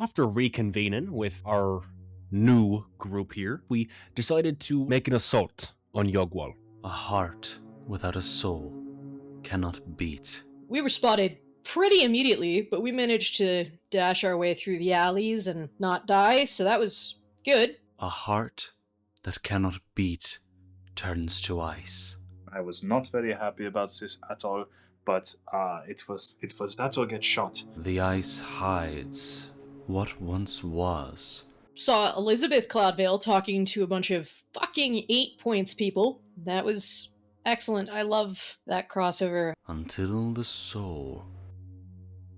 After reconvening with our new group here, we decided to make an assault on Yogwal. A heart without a soul cannot beat. We were spotted pretty immediately, but we managed to dash our way through the alleys and not die, so that was good. A heart that cannot beat turns to ice. I was not very happy about this at all, but it was that or get shot. The ice hides what once was. Saw Elizabeth Cloudvale talking to a bunch of fucking 8 points people. That was excellent. I love that crossover. Until the soul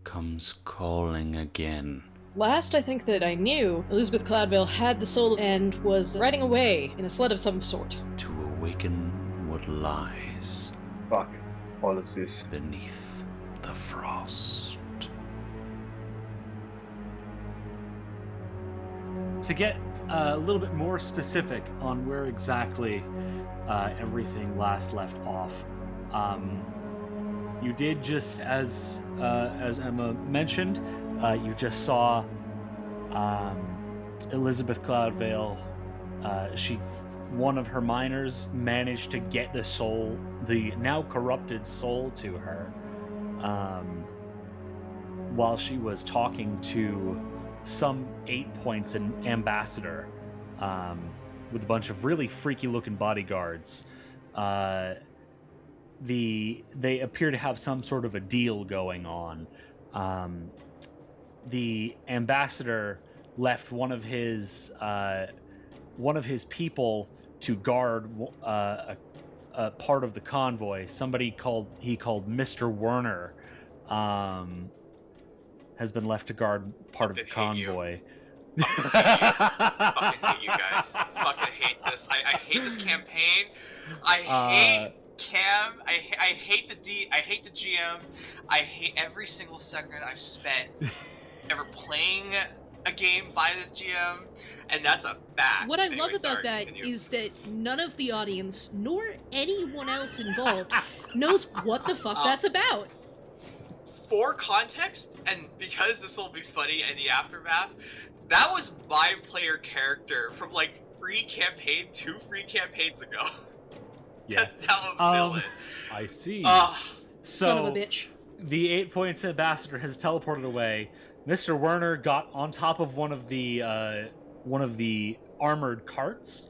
comes calling again. Last I think that I knew, Elizabeth Cloudvale had the soul and was riding away in a sled of some sort. To awaken what lies Fuck all of this. beneath the frost. To get a little bit more specific on where exactly everything last left off, you did just as Emma mentioned, you just saw Elizabeth Cloudvale. One of her miners managed to get the soul, the now corrupted soul, to her while she was talking to some 8 points an ambassador with a bunch of really freaky looking bodyguards. They appear to have some sort of a deal going on. The ambassador left one of his people to guard a part of the convoy. Somebody called Mr. Werner has been left to guard part of the convoy. Fucking hate you guys. Fucking hate this. I hate this campaign. I hate Cam. I hate the I hate the GM. I hate every single second I've spent ever playing a game by this GM, and that's a fact. What I love about that is that none of the audience, nor anyone else involved, knows what the fuck that's about. For context, and because this will be funny in the aftermath, that was my player character from like two free campaigns ago. Yeah. That's now a villain. I see. Son of a bitch. The 8 points ambassador has teleported away. Mr. Werner got on top of one of the armored carts.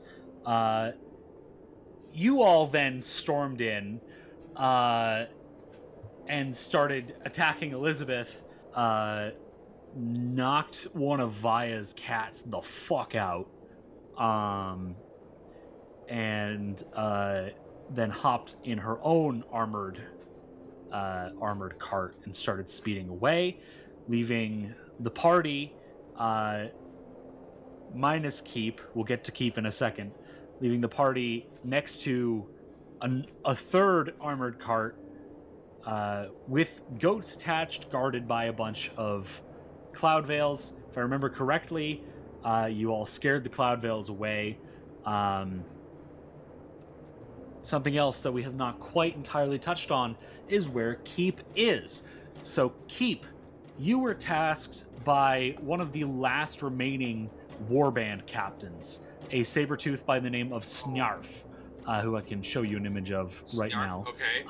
You all then stormed in and started attacking Elizabeth. Knocked one of Vaya's cats the fuck out. And then hopped in her own armored cart and started speeding away, leaving the party minus Keep. We'll get to Keep in a second. Leaving the party next to a third armored cart with goats attached, guarded by a bunch of Cloudvales. If I remember correctly, you all scared the Cloudvales away. Something else that we have not quite entirely touched on is where Keep is. So Keep, you were tasked by one of the last remaining warband captains, a Sabretooth by the name of Snarf, who I can show you an image of right now. Okay.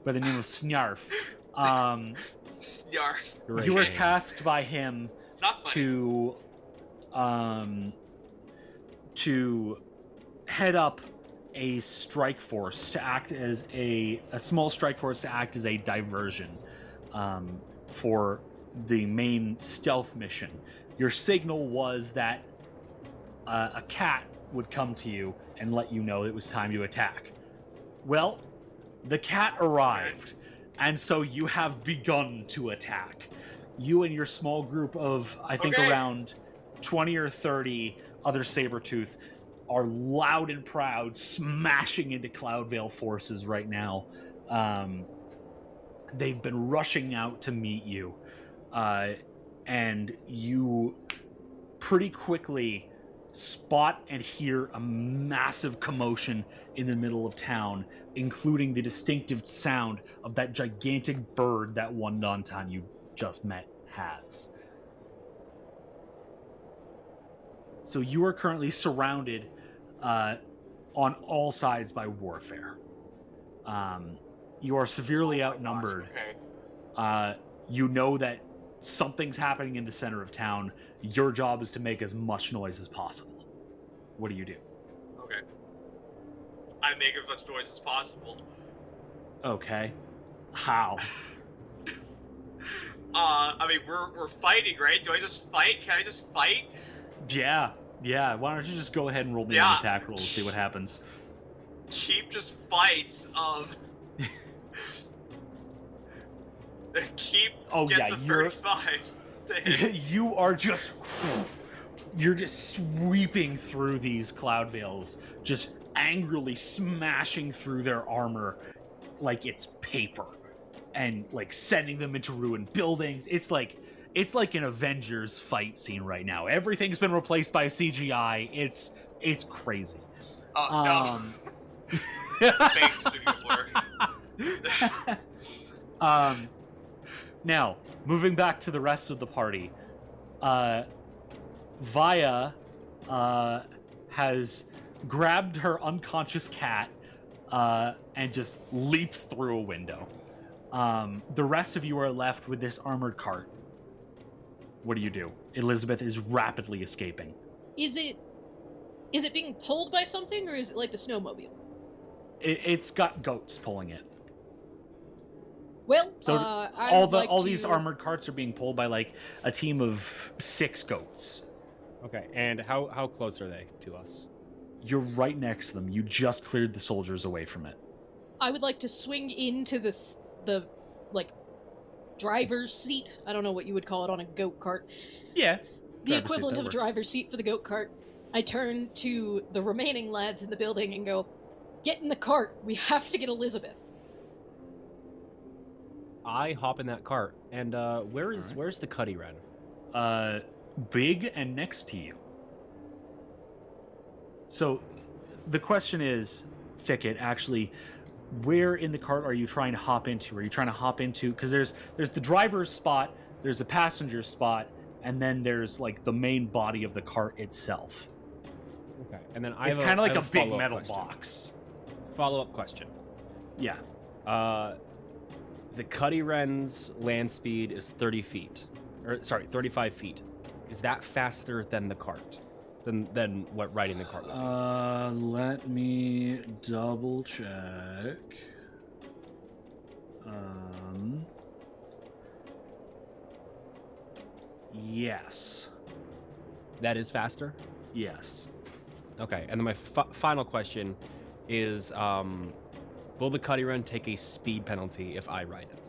By the name of Snarf. Snarf. You were tasked by him It's not funny. to head up a strike force, to act as a small strike force, to act as a diversion for the main stealth mission. Your signal was that a cat would come to you and let you know it was time to attack. Well, the cat arrived, and so you have begun to attack. You and your small group of, I think, around 20 or 30 other Sabretooth are loud and proud, smashing into Cloudvale forces right now. They've been rushing out to meet you, and you pretty quickly spot and hear a massive commotion in the middle of town, including the distinctive sound of that gigantic bird that one Dantan you just met has. So you are currently surrounded on all sides by warfare. You are severely outnumbered. Okay. You know that something's happening in the center of town. Your job is to make as much noise as possible. What do you do? Okay. I make as much noise as possible. Okay. How? I mean, we're fighting, right? Do I just fight? Can I just fight? Yeah. Why don't you just go ahead and roll me an attack roll to see what happens? Keep just fights. Keep gets a 35 to hit. You're just sweeping through these Cloudvales, just angrily smashing through their armor like it's paper, and like sending them into ruined buildings. It's like an Avengers fight scene right now. Everything's been replaced by CGI. It's crazy. No. Thanks, Studio Blur. Now, moving back to the rest of the party, Vaya has grabbed her unconscious cat and just leaps through a window. The rest of you are left with this armored cart. What do you do? Elizabeth is rapidly escaping. Is it being pulled by something, or is it like the snowmobile? It's got goats pulling it. Well, So I all these armored carts are being pulled by like a team of 6 goats. Okay, and how close are they to us? You're right next to them. You just cleared the soldiers away from it. I would like to swing into the like driver's seat. I don't know what you would call it on a goat cart. Yeah. The equivalent of a driver's seat for the goat cart. I turn to the remaining lads in the building and go, "Get in the cart. We have to get Elizabeth." I hop in that cart, and where's the Cuddy Wren? Big and next to you. So, the question is, Thicket, actually, where in the cart are you trying to hop into? Are you trying to hop into, because there's the driver's spot, there's a passenger spot, and then there's like the main body of the cart itself. Okay, and then it's kind of like a big metal box. Follow-up question. Yeah. The Cuddy Wren's land speed is 35 feet. Is that faster than the cart? Than what riding the cart would be? Let me double check. Yes. That is faster? Yes. Okay, and then my final question is, will the Cuddy Wren take a speed penalty if I ride it?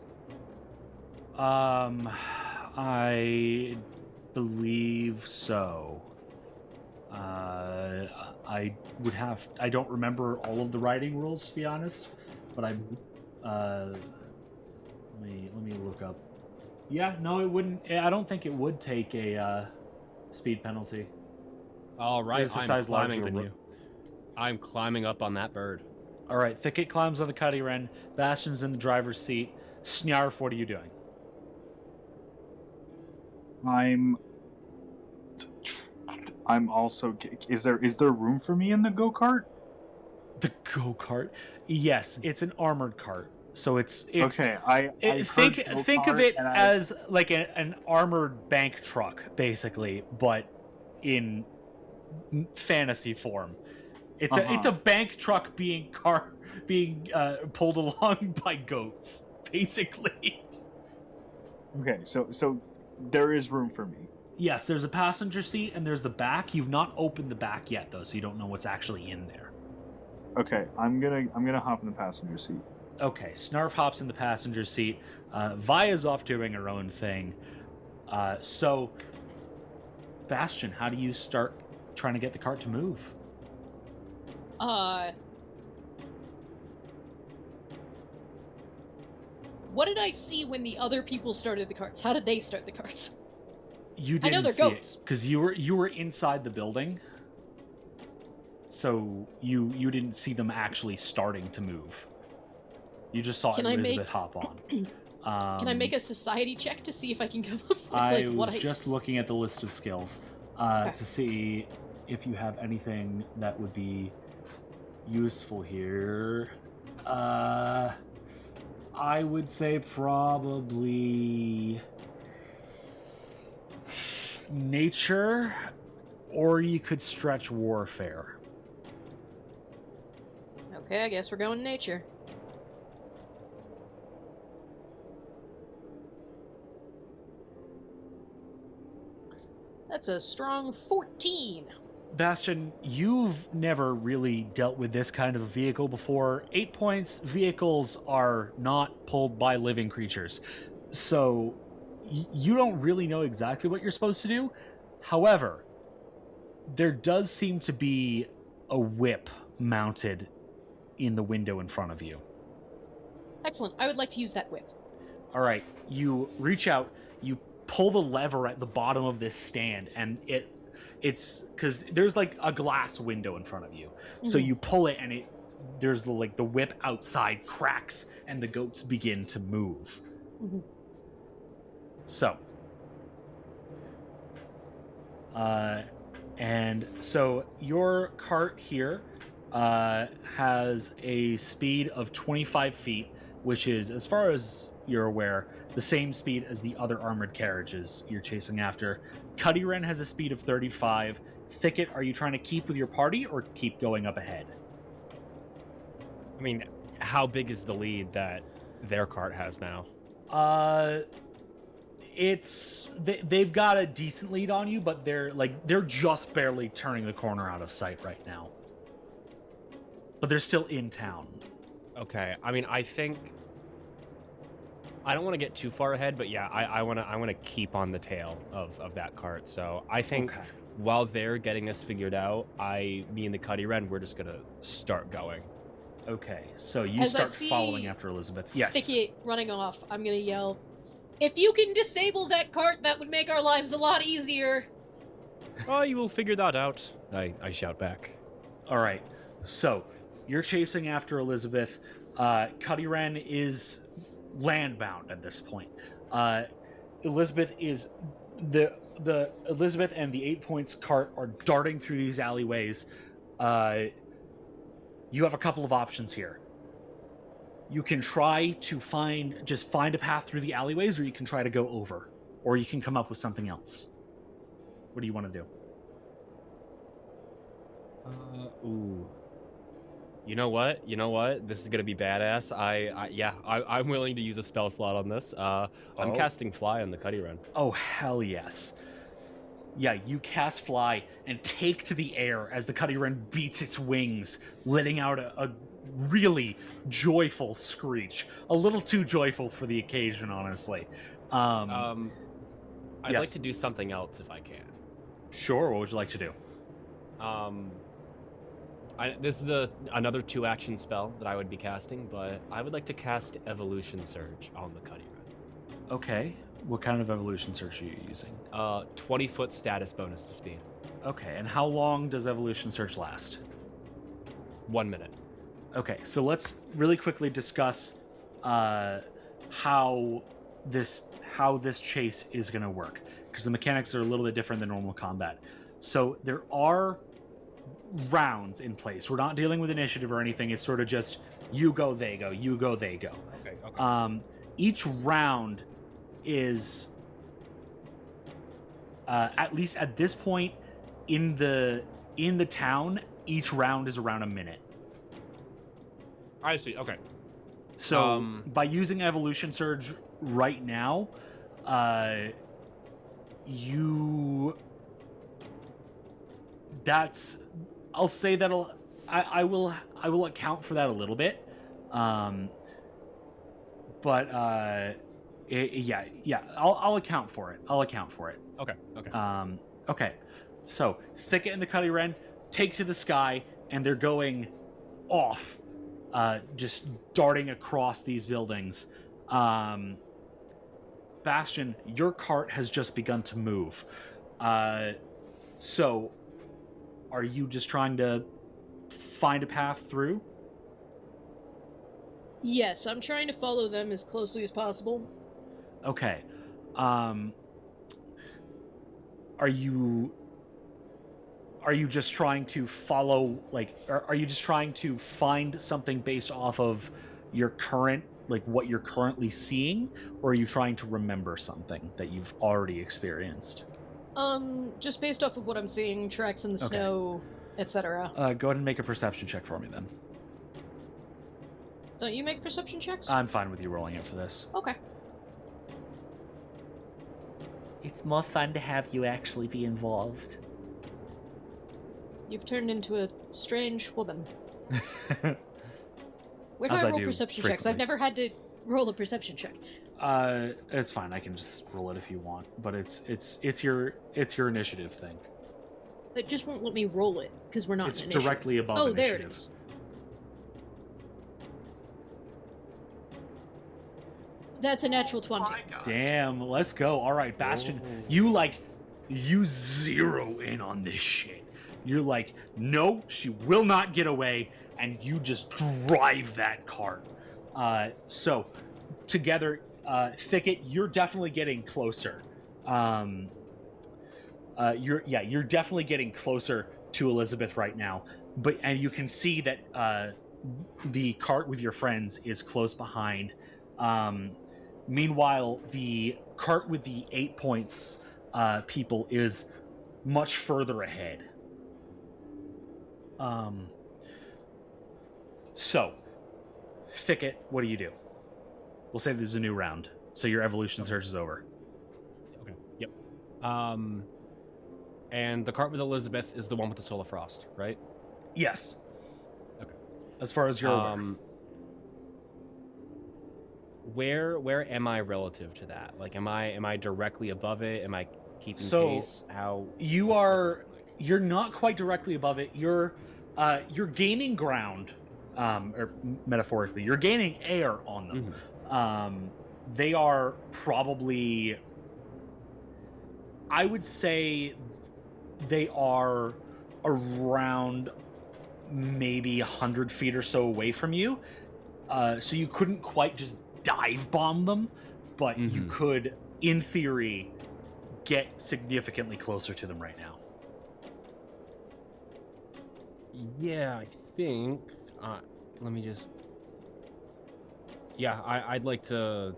I believe so. I don't remember all of the riding rules, to be honest, but let me look up. Yeah, no, it wouldn't. I don't think it would take a speed penalty. All right, It's a size larger than you. I'm climbing up on that bird. All right, Thicket climbs on the Cuddy Wren. Bastion's in the driver's seat. Snarf, what are you doing? I'm also. Is there room for me in the go-kart? The go-kart? Yes, it's an armored cart. So it's okay. Think of it as like an armored bank truck, basically, but in fantasy form. It's a bank truck being pulled along by goats, basically. Okay, so there is room for me. Yes, there's a passenger seat and there's the back. You've not opened the back yet, though, so you don't know what's actually in there. Okay, I'm gonna hop in the passenger seat. Okay, Snarf hops in the passenger seat. Vaya's off doing her own thing. So, Bastion, how do you start trying to get the cart to move? What did I see when the other people started the carts? How did they start the carts? You I know didn't they're see goats. because you were inside the building, so you didn't see them actually starting to move. You just saw Elizabeth hop on. Can I make a society check to see if I can come up with I like, was just looking at the list of skills to see if you have anything that would be useful here. I would say probably nature, or you could stretch warfare. Okay, I guess we're going nature. That's a strong 14. Bastion, you've never really dealt with this kind of a vehicle before. 8 points vehicles are not pulled by living creatures. So you don't really know exactly what you're supposed to do. However, there does seem to be a whip mounted in the window in front of you. Excellent. I would like to use that whip. All right, you reach out, you pull the lever at the bottom of this stand, and it's because there's like a glass window in front of you. So you pull it, and there's the whip outside cracks, and the goats begin to move. So, and so your cart here has a speed of 25 feet, which is, as far as you're aware, the same speed as the other armored carriages you're chasing after. Cuddy Wren has a speed of 35. Thicket, are you trying to keep with your party or keep going up ahead? I mean, how big is the lead that their cart has now? They've got a decent lead on you, but they're just barely turning the corner out of sight right now. But they're still in town. Okay, I mean, I think I don't want to get too far ahead, but yeah, I want to keep on the tail of that cart. So I think while they're getting us figured out, me and the Cuddy Wren, we're just gonna start going. Okay, so you start following after Elizabeth. Yes. Thicket running off. I'm gonna yell, "If you can disable that cart, that would make our lives a lot easier." Oh, you will figure that out. I shout back. All right, so you're chasing after Elizabeth. Cuddy Wren is landbound at this point. Elizabeth is the Elizabeth and the 8 points cart are darting through these alleyways. You have a couple of options here. You can try to find a path through the alleyways, or you can try to go over, or you can come up with something else. What do you want to do? Ooh. You know what? This is gonna be badass. I'm willing to use a spell slot on this. I'm casting Fly on the Cuddy Wren. Oh, hell yes. Yeah, you cast Fly and take to the air as the Cuddy Wren beats its wings, letting out a really joyful screech. A little too joyful for the occasion, honestly. I'd like to do something else if I can. Sure, what would you like to do? This is another 2-action spell that I would be casting, but I would like to cast Evolution Surge on the Cuddy Wren. Okay. What kind of Evolution Surge are you using? 20-foot status bonus to speed. Okay, and how long does Evolution Surge last? 1 minute. Okay, so let's really quickly discuss how this chase is going to work, because the mechanics are a little bit different than normal combat. So there are rounds in place. We're not dealing with initiative or anything. It's sort of just you go, they go, you go, they go. Okay. Each round is at least at this point in the town, each round is around a minute. I see. Okay. So by using Evolution Surge right now, I will account for that a little bit. I'll account for it. Okay. Okay. So Thicket and the Cuddy Wren take to the sky, and they're going off, just darting across these buildings. Bastion, your cart has just begun to move. So are you just trying to find a path through? Yes, I'm trying to follow them as closely as possible. Okay. Are you Are you just trying to follow, like, are you just trying to find something based off of your current, like, what you're currently seeing? Or are you trying to remember something that you've already experienced? Just based off of what I'm seeing, tracks in the Okay. snow, etc. Go ahead and make a perception check for me, then. Don't you make perception checks? I'm fine with you rolling it for this. Okay. It's more fun to have you actually be involved. You've turned into a strange woman. Where do As I I roll do perception checks? I've frequently. never had to roll a perception check. It's fine. I can just roll it if you want, but it's your initiative thing. It just won't let me roll it because we're not It's in initiative. directly above Oh, there it initiatives. is. That's a natural 20. My God. Damn, let's go. All right, Bastion, you zero in on this shit. You're like, no, she will not get away, and you just drive that cart. So, together, Thicket, you're definitely getting closer. You're definitely getting closer to Elizabeth right now. And you can see that the cart with your friends is close behind. Meanwhile, the cart with the 8 points people is much further ahead. So, Thicket, what do you do? We'll say this is a new round, so your evolution search is over. Okay. Yep. And the cart with Elizabeth is the one with the Soul of Frost, right? Yes. Okay. As far as you're aware. Where am I relative to that? Like, am I directly above it? Am I keeping So, pace? How You what's it are. looking like? You're not quite directly above it. You're gaining ground, or metaphorically, you're gaining air on them. Mhm. They are probably, I would say, they are around maybe 100 feet or so away from you. So you couldn't quite just dive bomb them, but you Mhm. could, in theory, get significantly closer to them right now. Yeah, I think. Let me just. Yeah, I'd like to.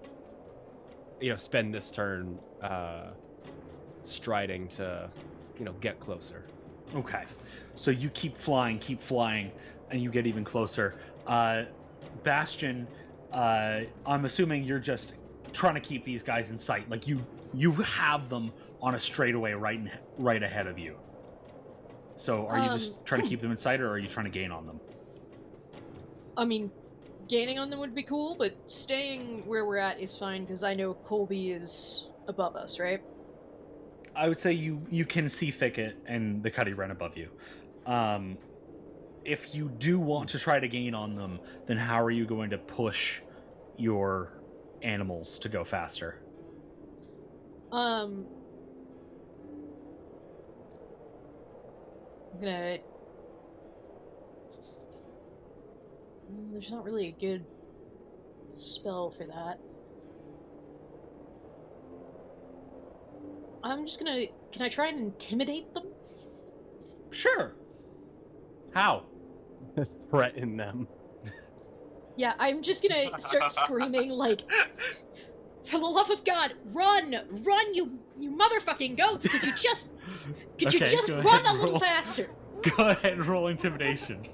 Spend this turn striding to, get closer. Okay. So you keep flying, and you get even closer. Bastion, I'm assuming you're just trying to keep these guys in sight. Like you have them on a straightaway right ahead of you. So are you just trying to keep them in sight, or are you trying to gain on them? I mean, gaining on them would be cool, but staying where we're at is fine because I know Colby is above us, right? I would say you can see Thicket and the Cuddy Wren above you. If you do want to try to gain on them, then how are you going to push your animals to go faster? I'm gonna... There's not really a good spell for that. I'm just gonna... Can I try and intimidate them? Sure. How? Threaten them. Yeah, I'm just gonna start screaming like, for the love of God, run! Run, you motherfucking goats! Could you just Okay, go run ahead a and little roll. faster? Go ahead and roll intimidation.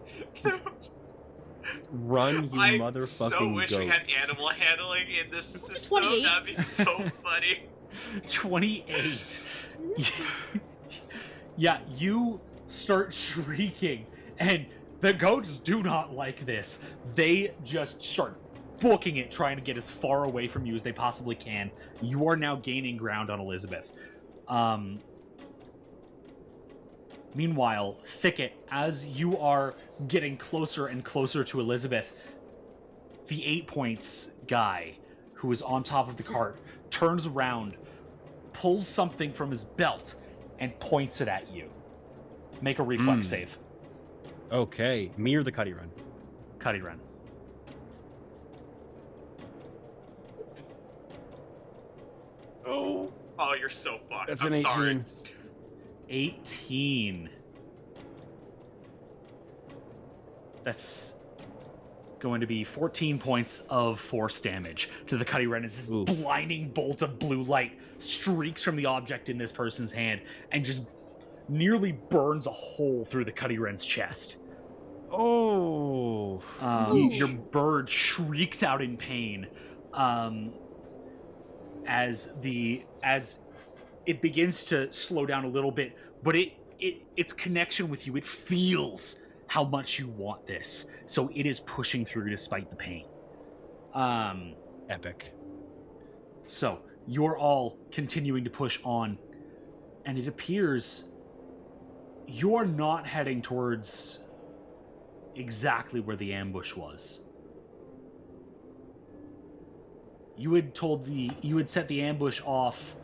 Run, you I motherfucking so wish we had goats. animal handling in this system. 28. That'd be so funny. 28. Yeah, you start shrieking, and the goats do not like this. They just start booking it, trying to get as far away from you as they possibly can. You are now gaining ground on Elizabeth. Meanwhile, Thicket, as you are getting closer and closer to Elizabeth, the 8 points guy who is on top of the cart turns around, pulls something from his belt, and points it at you. Make a reflex save. Okay, me or the Cuddy Run? Cuddy Run. Oh, you're so fucked. That's I'm an 18. sorry. 18. That's going to be 14 points of force damage to the Cuddy Wren as this blinding bolt of blue light streaks from the object in this person's hand and just nearly burns a hole through the Cuddy Wren's chest. Oh. Your bird shrieks out in pain as it begins to slow down a little bit, but its connection with you, it feels how much you want this, so it is pushing through despite the pain. Epic. So you're all continuing to push on, and it appears you're not heading towards exactly where the ambush was. You had set the ambush off,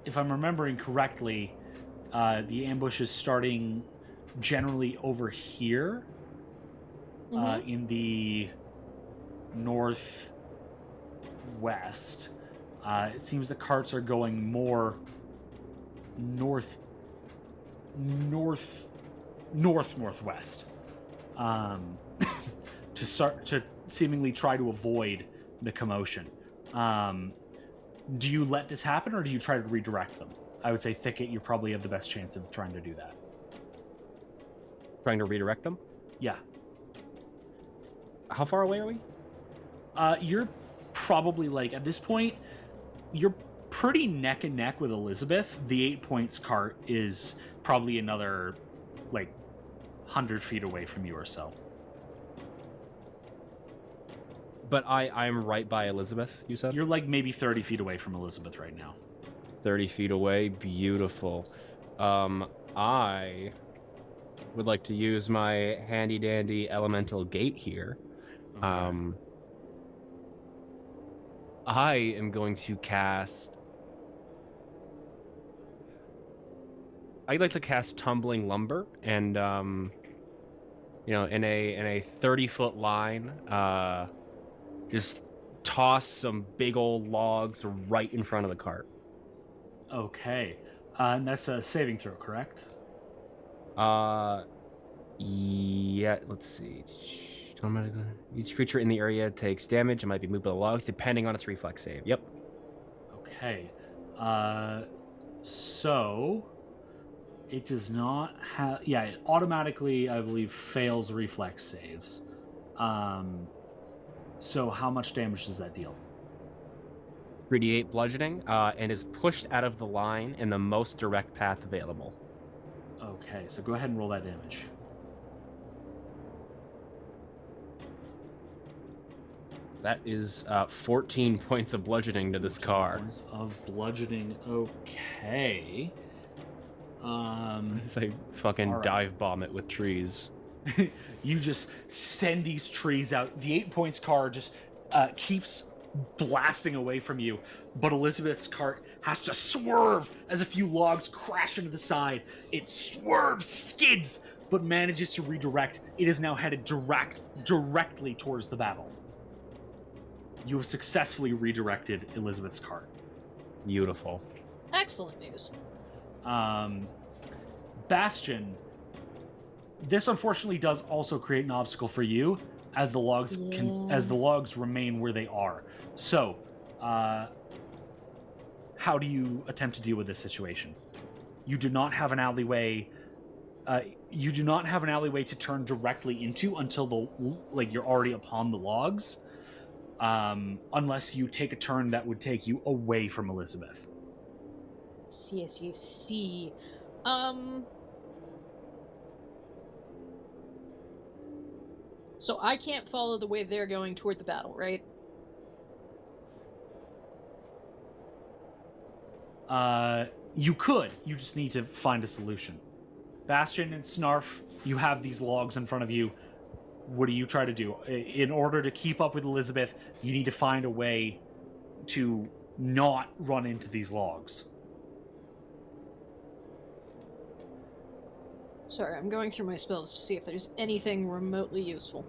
if I'm remembering correctly, the ambush is starting generally over here, in the northwest. It seems the carts are going more northwest, to seemingly try to avoid the commotion. Do you let this happen, or do you try to redirect them? I would say thicket, you probably have the best chance of trying to do that. Trying to redirect them? Yeah. How far away are we? You're probably, like, at this point, you're pretty neck and neck with Elizabeth. The 8 points cart is probably another, like, 100 feet away from you or so. But I'm right by Elizabeth, you said? You're, like, maybe 30 feet away from Elizabeth right now. 30 feet away. Beautiful. I would like to use my handy-dandy elemental gate here. Okay. I am going to cast... I'd like to cast Tumbling Lumber, and, in a 30-foot line, just toss some big old logs right in front of the cart. Okay. And that's a saving throw, correct? Yeah, let's see. Each creature in the area takes damage and might be moved by the logs, depending on its reflex save. Yep. Okay. So it does not have... Yeah, it automatically, I believe, fails reflex saves. So how much damage does that deal? 3d8 bludgeoning, and is pushed out of the line in the most direct path available. Okay, so go ahead and roll that damage. That is 14 points of bludgeoning to this car. Points of bludgeoning. Okay. As I fucking All right. dive bomb it with trees. You just send these trees out. The 8 points car just keeps blasting away from you, but Elizabeth's cart has to swerve as a few logs crash into the side. It swerves, skids, but manages to redirect. It is now headed directly towards the battle. You have successfully redirected Elizabeth's cart. Beautiful. Excellent news. Bastion, this unfortunately does also create an obstacle for you, as the logs as the logs remain where they are. So, how do you attempt to deal with this situation? You do not have an alleyway. You do not have an alleyway to turn directly into until you're already upon the logs, unless you take a turn that would take you away from Elizabeth. See. So I can't follow the way they're going toward the battle, right? You could. You just need to find a solution. Bastion and Snarf, you have these logs in front of you. What do you try to do? In order to keep up with Elizabeth, you need to find a way to not run into these logs. Sorry, I'm going through my spells to see if there's anything remotely useful.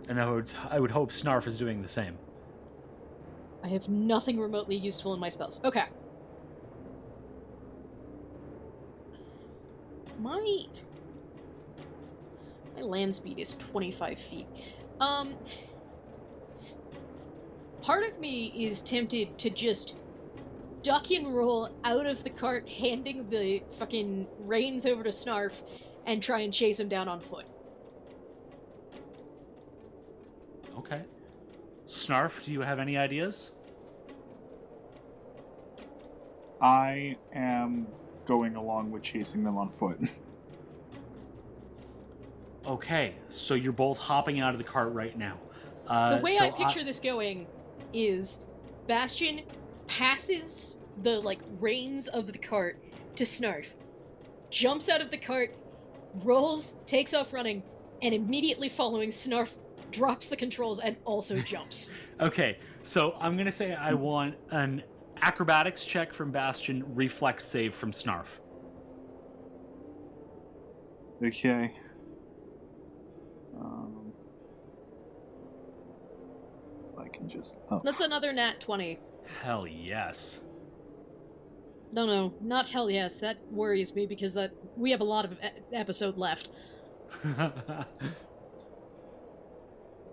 And I would hope Snarf is doing the same. I have nothing remotely useful in my spells. Okay. My land speed is 25 feet. Part of me is tempted to just duck and roll out of the cart, handing the fucking reins over to Snarf, and try and chase him down on foot. Okay. Snarf, do you have any ideas? I am going along with chasing them on foot. Okay, so you're both hopping out of the cart right now. The way so I picture this going is Bastion passes the reins of the cart to Snarf, jumps out of the cart, rolls, takes off running, and immediately following Snarf drops the controls and also jumps. Okay, so I'm gonna say I want an acrobatics check from Bastion, reflex save from Snarf. Okay. I can just... Oh. That's another nat 20. Hell yes. No, not hell yes. That worries me because we have a lot of episode left.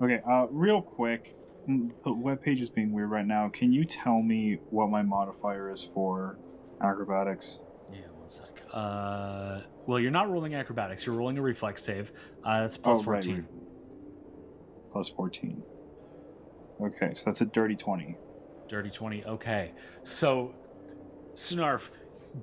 Okay, real quick, the webpage is being weird right now. Can you tell me what my modifier is for acrobatics? Yeah, 1 sec. Well, you're not rolling acrobatics. You're rolling a reflex save. That's plus 14. Right. Plus 14. Okay, so that's a dirty 20. Dirty 20. Okay. So, Snarf,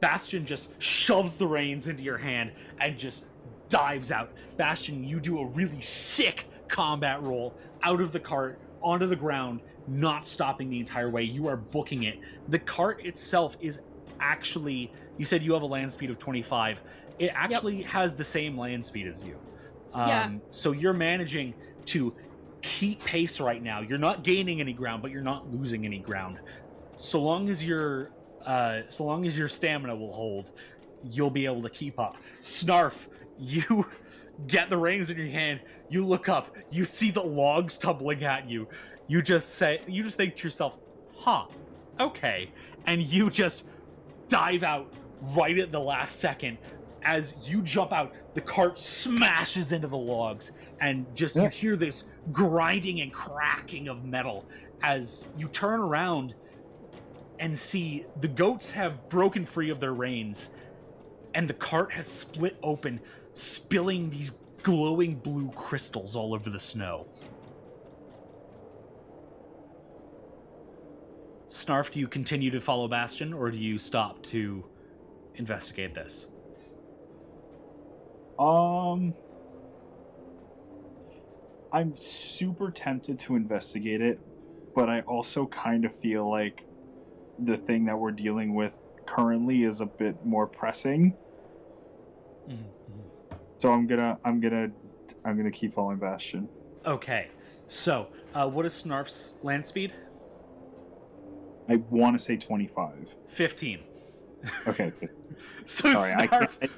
Bastion just shoves the reins into your hand and just dives out. Bastion, you do a really sick combat roll out of the cart onto the ground, not stopping the entire way. You are booking it. The cart itself is actually, you said you have a land speed of 25. It actually has the same land speed as you. Yeah. So you're managing to keep pace right now. You're not gaining any ground, but you're not losing any ground. So long as your stamina will hold, you'll be able to keep up. Snarf, you get the reins in your hand, you look up, you see the logs tumbling at you. You just think to yourself, huh, okay. And you just dive out right at the last second. As you jump out, the cart smashes into the logs, and just you hear this grinding and cracking of metal as you turn around and see the goats have broken free of their reins, and the cart has split open, spilling these glowing blue crystals all over the snow. Snarf, do you continue to follow Bastion, or do you stop to investigate this? I'm super tempted to investigate it, but I also kind of feel like the thing that we're dealing with currently is a bit more pressing. Mm-hmm. So I'm gonna keep following Bastion. Okay, so what is Snarf's land speed? I want to say 25. 15. Okay. So Sorry, Snarf...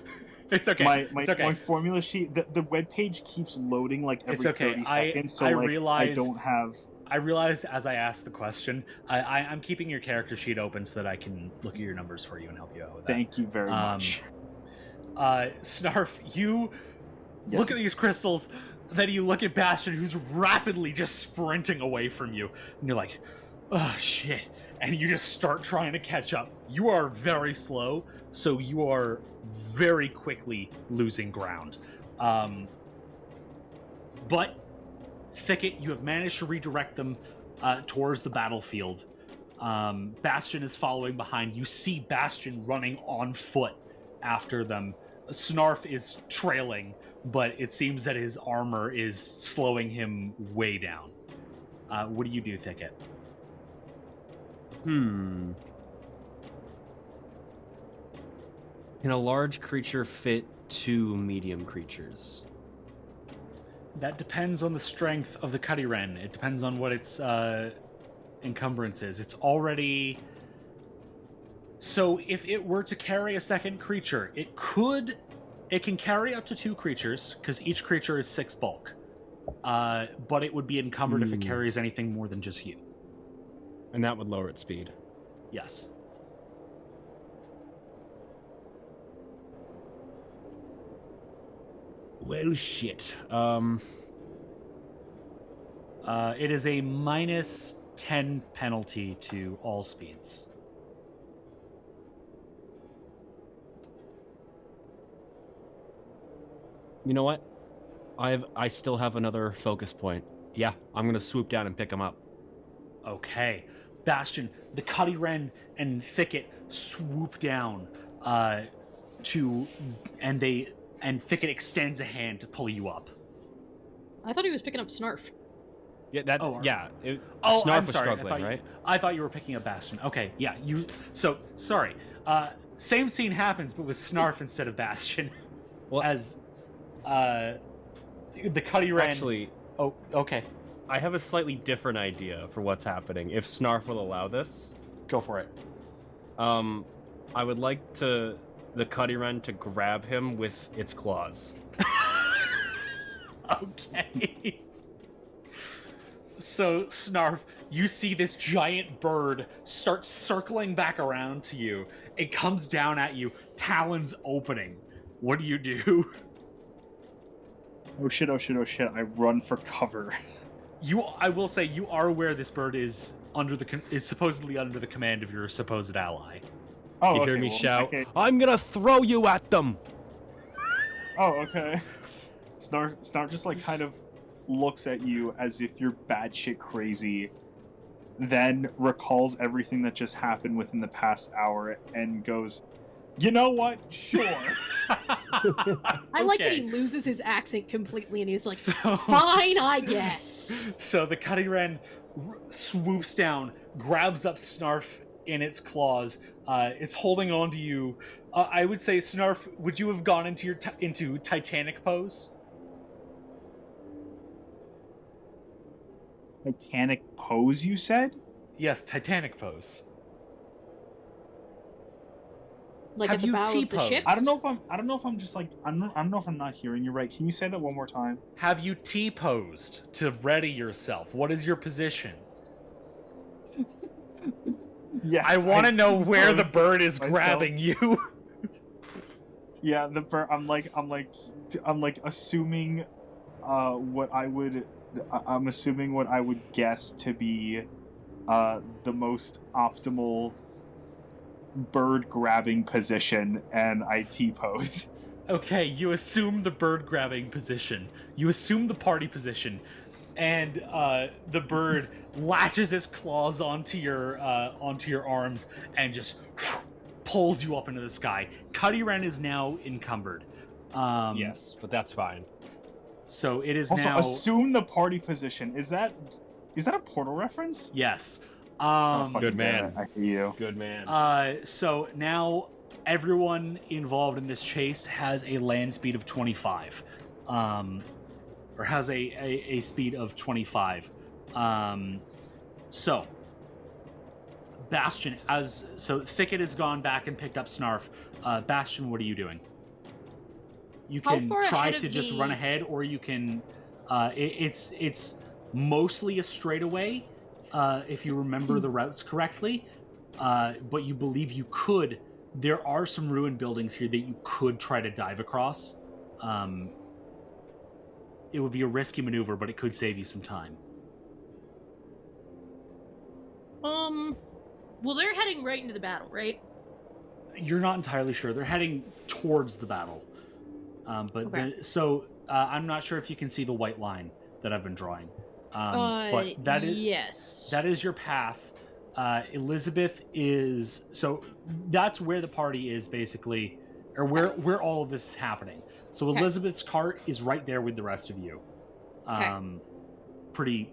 It's okay. It's okay. My formula sheet, the web page keeps loading like every 30 seconds, so I don't have... I realized as I asked the question, I'm keeping your character sheet open so that I can look at your numbers for you and help you out with that. Thank you very much. Snarf, you look at these crystals, then you look at Bastion, who's rapidly just sprinting away from you, and you're like, oh shit, and you just start trying to catch up. You are very slow, so you are very quickly losing ground. But Thicket, you have managed to redirect them towards the battlefield. Bastion is following behind. You see Bastion running on foot after them. Snarf is trailing, but it seems that his armor is slowing him way down. What do you do, Thicket? Can a large creature fit 2 medium creatures? That depends on the strength of the Cuddy Wren. It depends on what its encumbrance is. It's already... So if it were to carry a second creature, it can carry up to 2 creatures, because each creature is 6 bulk. But it would be encumbered if it carries anything more than just you. And that would lower its speed. Yes. Well, shit. It is a -10 penalty to all speeds. You know what? I still have another focus point. Yeah, I'm gonna swoop down and pick him up. Okay. Bastion, the Cuddy Wren and Thicket swoop down and Thicket extends a hand to pull you up. I thought he was picking up Snarf. Yeah, Snarf I'm was sorry. struggling, right? I thought you were picking up Bastion. Okay, yeah, sorry. Same scene happens, but with Snarf instead of Bastion. Well, as the Cuddy Wren. Actually, oh, okay. I have a slightly different idea for what's happening. If Snarf will allow this, Go for it. I would like the Cuddy Wren to grab him with its claws. Okay. So, Snarf, you see this giant bird start circling back around to you. It comes down at you, talons opening. What do you do? Oh shit, oh shit, oh shit. I run for cover. I will say, you are aware this bird is supposedly under the command of your supposed ally. Oh, You okay, hear me well, shout, okay. I'm gonna throw you at them! Oh, okay. Snarf just like kind of looks at you as if you're batshit crazy, then recalls everything that just happened within the past hour and goes, you know what? Sure. I like that he loses his accent completely and he's like, So- fine, I guess. So the Cuddy Wren swoops down, grabs up Snarf in its claws. It's holding on to you. I would say, Snarf, would you have gone into into Titanic pose? Titanic pose, you said? Yes, Titanic pose. Like Have at the you bow of the T-posed? ship. I don't know if I'm just like I don't know if I'm not hearing you right. Can you say that one more time? Have you T-posed to ready yourself? What is your position? Yes. I want to know where the T-posed bird is myself. grabbing you. Yeah, the bird. I'm like assuming what I would. I'm assuming what I would guess to be the most optimal bird grabbing position, and I T-pose. Okay, you assume the bird grabbing position. You assume the party position, and the bird latches its claws onto your arms and just pulls you up into the sky. Cuddy Wren is now encumbered. Yes, but that's fine. So it is Also, now. assume the party position. Is that a Portal reference? Yes. Oh, fucking Good man. damn it, I hate you. Good man. So now everyone involved in this chase has a land speed of 25, or has a speed of 25. So Bastion, Thicket has gone back and picked up Snarf. Bastion, what are you doing? You How can far try ahead to of just the- run ahead, or you can. It's mostly a straightaway. If you remember the routes correctly, but you believe you could. There are some ruined buildings here that you could try to dive across. It would be a risky maneuver, but it could save you some time. Well, they're heading right into the battle, right? You're not entirely sure. They're heading towards the battle. Okay. I'm not sure if you can see the white line that I've been drawing. But that is yes. that is your path. Elizabeth is that's where the party is basically, or where all of this is happening. So Okay. Elizabeth's cart is right there with the rest of you, pretty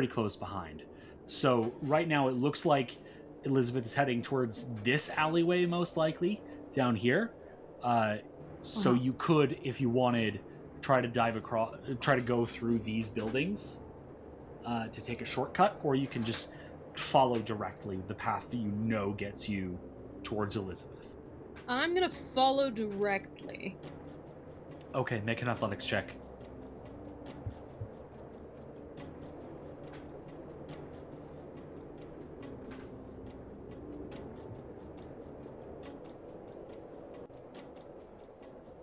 close behind. So right now it looks like Elizabeth is heading towards this alleyway, most likely down here. So you could, if you wanted, try to dive across, try to go through these buildings to take a shortcut, or you can just follow directly the path that you know gets you towards Elizabeth. I'm gonna follow directly. Okay, make an athletics check.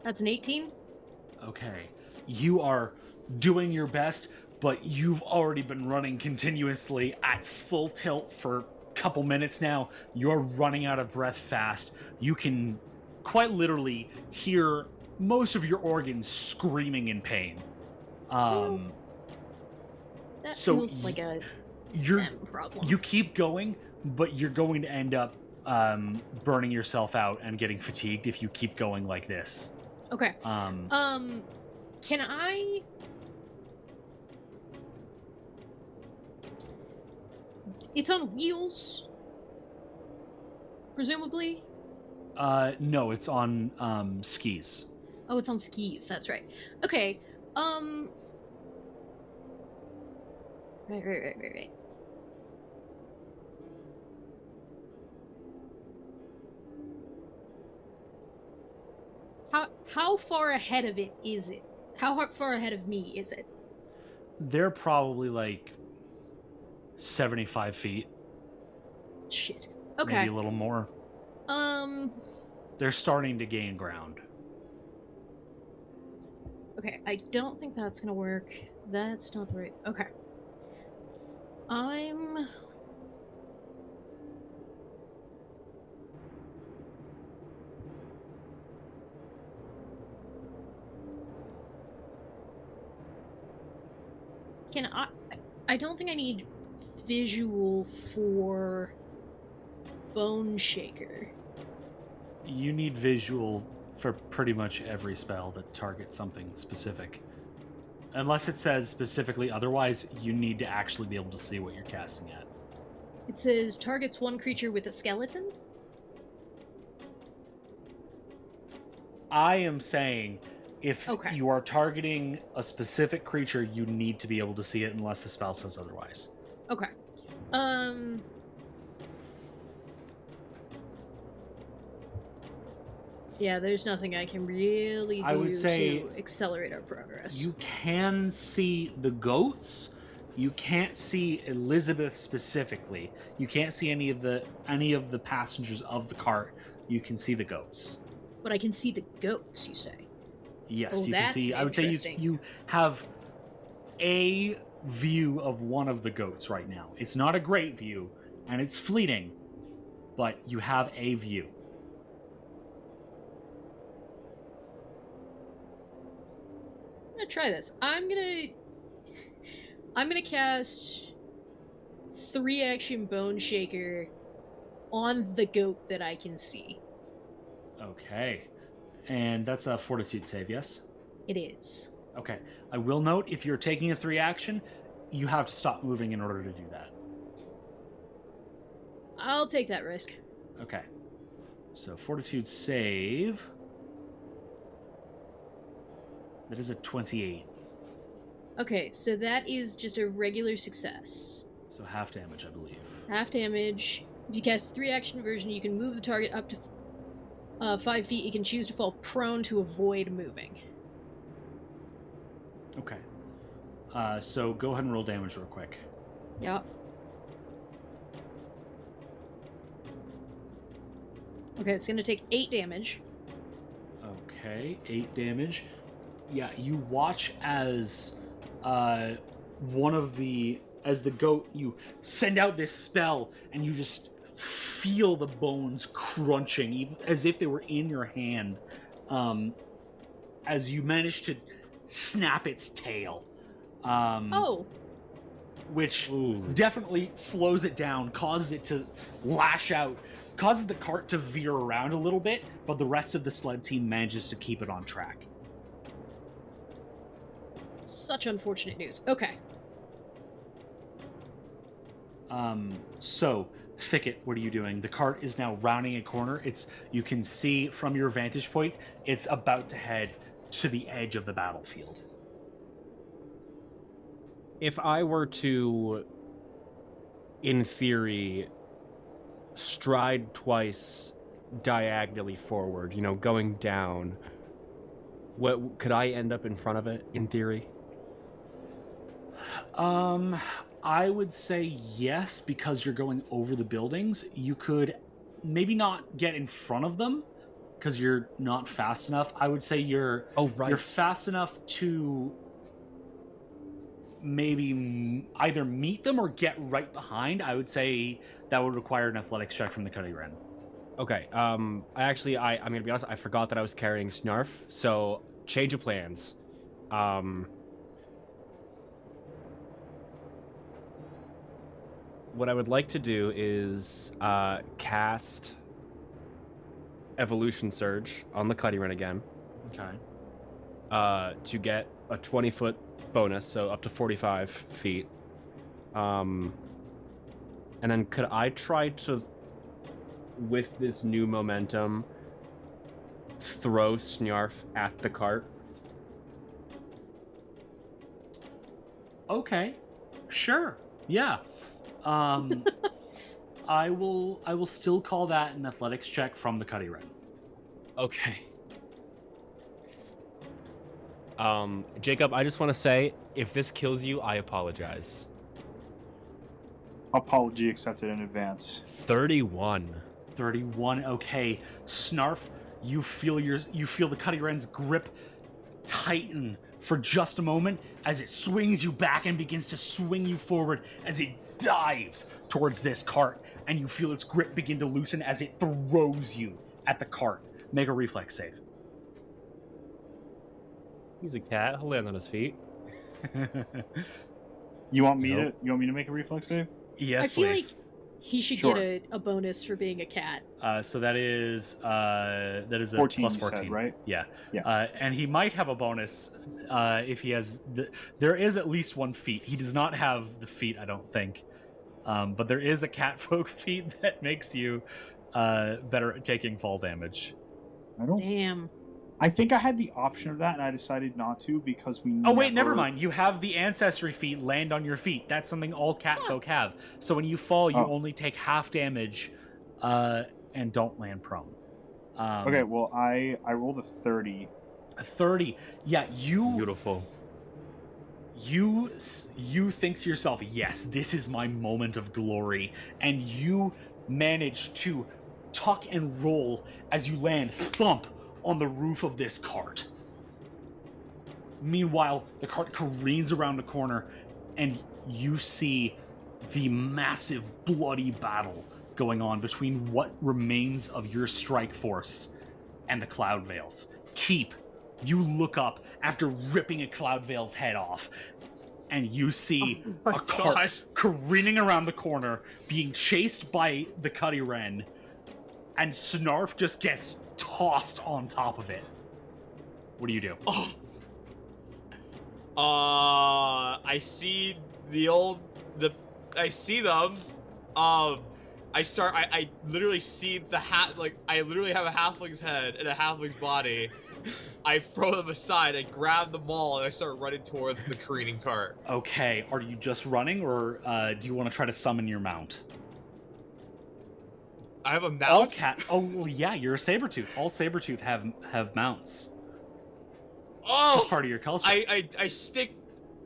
That's an 18. Okay. You are doing your best, but you've already been running continuously at full tilt for a couple minutes now. You're running out of breath fast. You can quite literally hear most of your organs screaming in pain. That So feels like a You're them problem. you keep going, but you're going to end up burning yourself out and getting fatigued if you keep going like this. Okay. Can I? It's on wheels, presumably. No, it's on skis. Oh, it's on skis. That's right. Okay. Right. How far ahead of it is it? How far ahead of me is it? They're probably like 75 feet, Shit. Okay. maybe a little more. They're starting to gain ground. Okay, I don't think that's gonna work. That's not the right. Okay. I'm. Can I don't think I need visual for Bone Shaker. You need visual for pretty much every spell that targets something specific. Unless it says specifically otherwise, you need to actually be able to see what you're casting at. It says targets one creature with a skeleton. I am saying if Okay. you are targeting a specific creature, you need to be able to see it unless the spell says otherwise. Okay. Yeah, there's nothing I can really do I would say to accelerate our progress. You can see the goats. You can't see Elizabeth specifically. You can't see any of the passengers of the cart. You can see the goats. But I can see the goats, you say? Yes, Oh, you can that's see. I would say interesting. you have a view of one of the goats right now. It's not a great view, and it's fleeting, but you have a view. I'm gonna try this. I'm gonna cast 3-action Bone Shaker on the goat that I can see. Okay. And that's a fortitude save, yes? It is. Okay. I will note, if you're taking a 3 action, you have to stop moving in order to do that. I'll take that risk. Okay. So, fortitude save. That is a 28. Okay, so that is just a regular success. So, half damage, I believe. Half damage. If you cast 3-action version, you can move the target up to 5 feet. You can choose to fall prone to avoid moving. Okay. So, go ahead and roll damage real quick. Yep. Okay, it's going to take 8 damage. Okay, 8 damage. Yeah, you watch as as the goat, you send out this spell, and you just feel the bones crunching, as if they were in your hand, as you manage to snap its tail. Which definitely slows it down, causes it to lash out, causes the cart to veer around a little bit, but the rest of the sled team manages to keep it on track. Such unfortunate news. Okay. So, Thicket, what are you doing? The cart is now rounding a corner. You can see from your vantage point, it's about to head to the edge of the battlefield. If I were to, in theory, stride twice diagonally forward, going down, what could I end up in front of it, in theory? I would say yes, because you're going over the buildings. You could maybe not get in front of them, because you're not fast enough. I would say you're fast enough to maybe either meet them or get right behind. I would say that would require an athletics check from the Cuddy Wren. Okay. I'm gonna be honest. I forgot that I was carrying Snarf. So change of plans. What I would like to do is cast Evolution Surge on the Cuddy Wren again. Okay. To get a 20-foot bonus, so up to 45 feet. And then could I try to, with this new momentum, throw Snarf at the cart? Okay. Sure. Yeah. I will still call that an athletics check from the Cuddy Wren. Okay. Jacob, I just want to say, if this kills you, I apologize. Apology accepted in advance. 31. 31. Okay. Snarf, you feel the Cuddy Wren's grip tighten for just a moment as it swings you back and begins to swing you forward as it dives towards this cart, and you feel its grip begin to loosen as it throws you at the cart. Make a reflex save. He's a cat. He'll land on his feet. You want me to make a reflex save? Yes, I feel please. like he should Sure. get a bonus for being a cat. So that is a 14, plus you 14, said, right? Yeah. Yeah. And he might have a bonus if he has. There is at least one feat. He does not have the feat, I don't think. But there is a catfolk feat that makes you better at taking fall damage. I don't. Damn. I think I had the option of that, and I decided not to because we. Oh wait, never mind. You have the ancestry feat, land on your feet. That's something all catfolk have. So when you fall, you only take half damage, and don't land prone. Okay, well I rolled a 30. A 30. Yeah, you. Beautiful. You think to yourself, yes, this is my moment of glory, and you manage to tuck and roll as you land thump on the roof of this cart. Meanwhile, the cart careens around the corner, and you see the massive bloody battle going on between what remains of your strike force and the Cloudvales. You look up after ripping a Cloudvale's head off, and you see a cart careening around the corner, being chased by the Cuddy Wren, and Snarf just gets tossed on top of it. What do you do? I see I see them. I literally see the I literally have a halfling's head and a halfling's body. I throw them aside, I grab them all, and I start running towards the careening cart. Okay, are you just running, or do you want to try to summon your mount? I have a mount? Oh, yeah, you're a Sabretooth. All Sabretooth have mounts. Oh! It's part of your culture. I stick...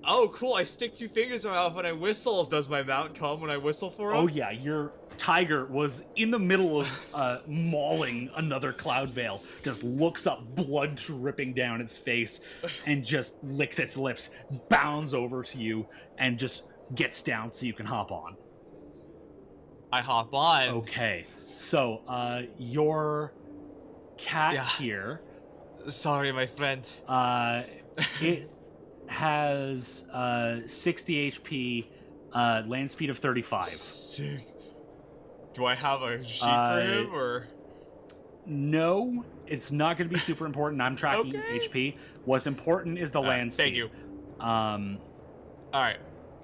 Oh, cool, I stick 2 fingers in my mouth when I whistle. Does my mount come when I whistle for him? Oh, yeah, your tiger was in the middle of mauling another Cloudvale, just looks up, blood dripping down its face, and just licks its lips, bounds over to you, and just gets down so you can hop on. I hop on. Okay, so your cat here... Sorry, my friend. It has 60 HP, land speed of 35. Sick. Do I have a sheet for him, or...? No, it's not going to be super important. I'm tracking HP. What's important is the land speed. Thank you. Alright.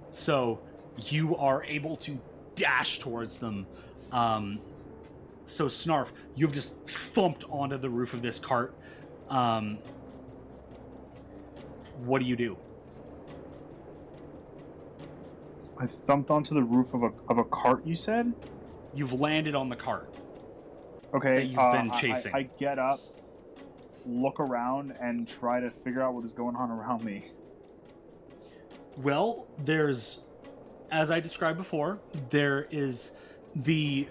So, you are able to dash towards them. So, Snarf, you've just thumped onto the roof of this cart. What do you do? I thumped onto the roof of a cart, you said? You've landed on the cart. Okay, that you've been chasing. I get up, look around, and try to figure out what is going on around me. Well, there's, as I described before, there is the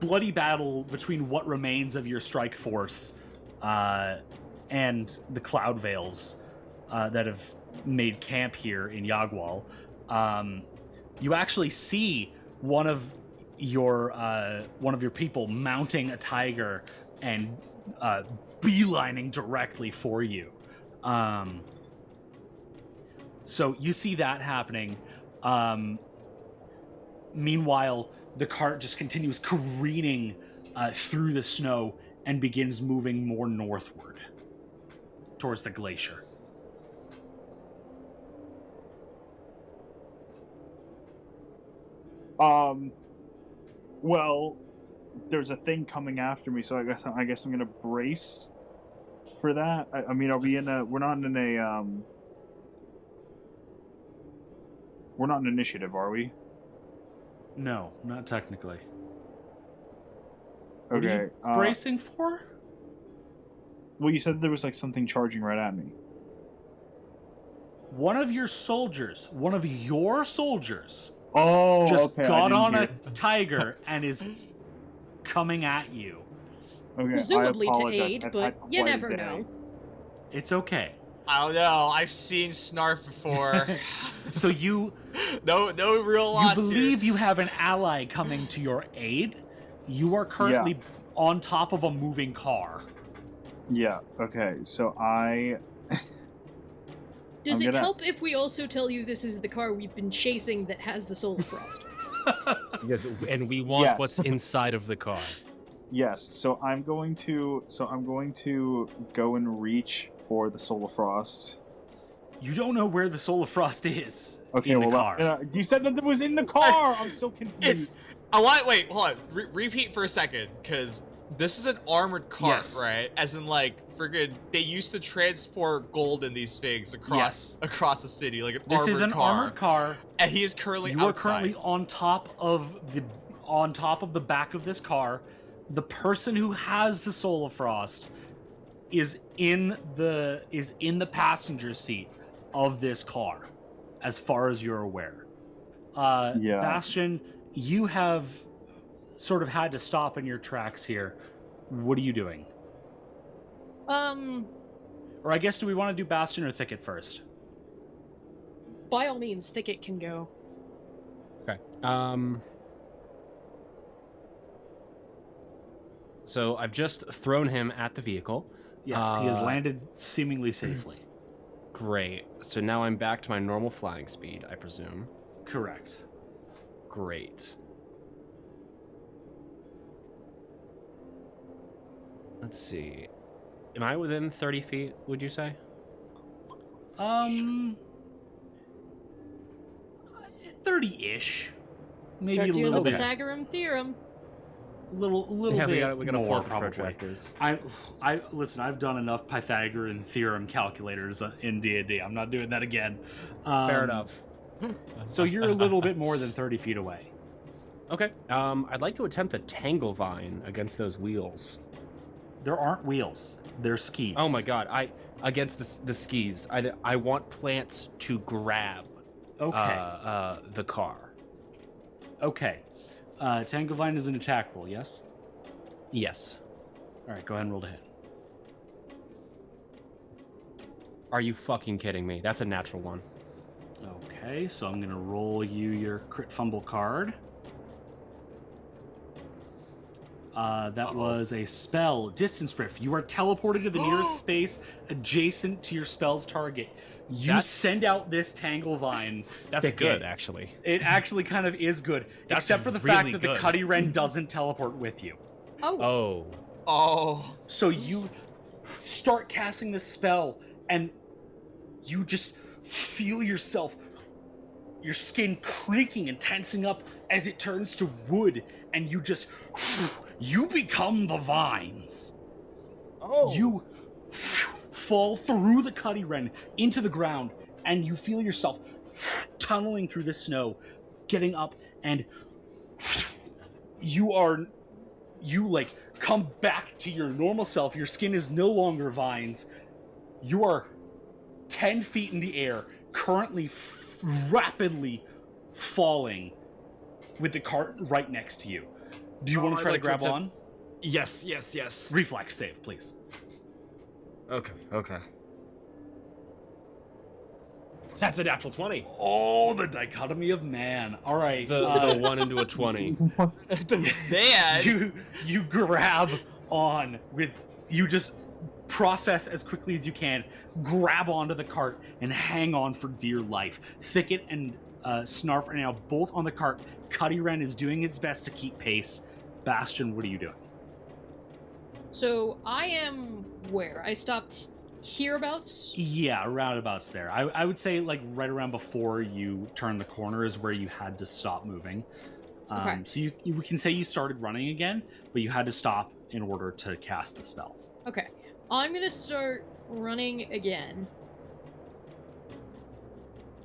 bloody battle between what remains of your strike force and the Cloudvales that have made camp here in Yagwal. You actually see one of your people mounting a tiger and beelining directly for you. So you see that happening. Meanwhile, the cart just continues careening through the snow and begins moving more northward towards the glacier. Well, there's a thing coming after me, so I guess I'm gonna brace for that. I mean, are we in a? We're not in a. We're not in initiative, are we? No, not technically. Okay. What are you bracing for? Well, you said there was like something charging right at me. One of your soldiers, Oh, just okay, got on hear. a tiger and is coming at you. Okay, Presumably I to apologize. aid, I've but had you quite a never day. know. It's okay. I don't know. I've seen Snarf before. So you no real loss believe here. you have an ally coming to your aid. You are currently on top of a moving car. Yeah. Okay. So Does I'm it gonna- help if we also tell you this is the car we've been chasing that has the solar frost? Yes, and we want Yes. what's inside of the car. Yes. So I'm going to go and reach for the solar frost. You don't know where the solar frost is Okay. in well, the car. you said that it was in the car. I'm so confused. Wait, hold on. Repeat for a second, because this is an armored cart, Yes. right? As in, like, friggin', they used to transport gold in these things across the city, like an This armored is an car. armored car. And he is currently You are outside. currently on top of the back of this car. The person who has the solar frost is in the passenger seat of this car, as far as you're aware. Yeah. Bastion, you have sort of had to stop in your tracks here. What are you doing? Or I guess, do we want to do Bastion or Thicket first? By all means, Thicket can go. Okay. So I've just thrown him at the vehicle. Yes, he has landed seemingly safely. Great. So now I'm back to my normal flying speed, I presume. Correct. Great. Let's see. Am I within 30 feet, would you say? 30-ish. Maybe Start a doing little the bit. Pythagorean theorem. Little Yeah, bit we gotta more, pull out the probably. protractors. I listen. I've done enough Pythagorean theorem calculators in D&D. I'm not doing that again. Fair enough. So you're a little bit more than 30 feet away. Okay. I'd like to attempt a tangle vine against those wheels. There aren't wheels. They're skis. Oh my god! Against the skis. I want plants to grab. Okay. The car. Okay. Tango Vine is an attack roll, yes? Yes. All right, go ahead and roll to hit. Are you fucking kidding me? That's a natural one. Okay, so I'm going to roll you your crit fumble card. That was a spell, Distance Rift. You are teleported to the nearest space adjacent to your spell's target. You send out this Tangle Vine. That's good, actually. It actually kind of is good, That's except for the fact really that good. the Cuddy Wren doesn't teleport with you. Oh. Oh. So you start casting this spell, and you just feel yourself, your skin creaking and tensing up as it turns to wood, and you just, you become the vines. Oh. You fall through the Cuddy Wren into the ground, and you feel yourself tunneling through the snow, getting up, and you come back to your normal self. Your skin is no longer vines. You are 10 feet in the air, currently rapidly falling with the cart right next to you. Do you want to try to grab on? Yes. Reflex save, please. Okay. That's a natural 20. Oh, the dichotomy of man. All right. The 1 into a 20. Man. You grab on with, you just process as quickly as you can, grab onto the cart and hang on for dear life. Thicket and Snarf are now both on the cart. Cuddy Wren is doing its best to keep pace. Bastion, what are you doing? So I am where? I stopped hereabouts? Yeah, roundabouts there. I would say like right around before you turn the corner is where you had to stop moving. Okay. So you can say you started running again, but you had to stop in order to cast the spell. Okay. I'm gonna start running again.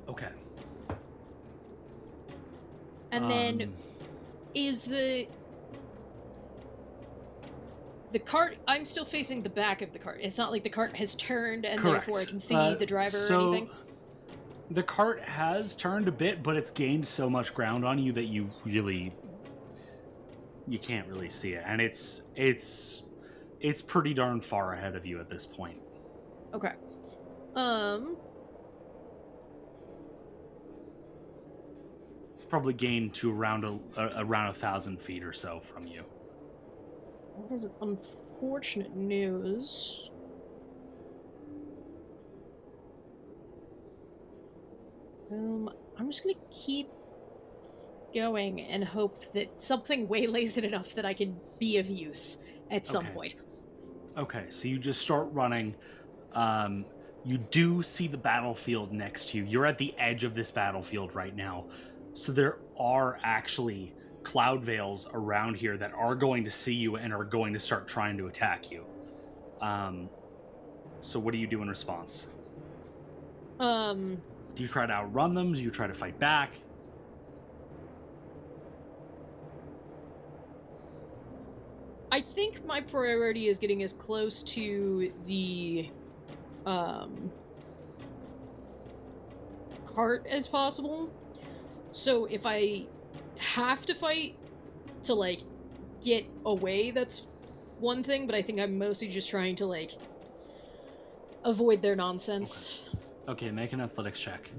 Okay. And then is the cart, I'm still facing the back of the cart. It's not like the cart has turned and correct. therefore I can see the driver or anything. The cart has turned a bit, but it's gained so much ground on you that you can't really see it. And it's pretty darn far ahead of you at this point. Okay. It's probably gained to around 1,000 feet or so from you. That is unfortunate news. I'm just gonna keep going and hope that something waylays it enough that I can be of use at some point. Okay, so you just start running. You do see the battlefield next to you. You're at the edge of this battlefield right now. So there are actually Cloudvales around here that are going to see you and are going to start trying to attack you. So what do you do in response? Do you try to outrun them? Do you try to fight back? I think my priority is getting as close to the cart as possible. So if I have to fight to like get away, that's one thing, but I think I'm mostly just trying to like avoid their nonsense. Okay, make an athletics check.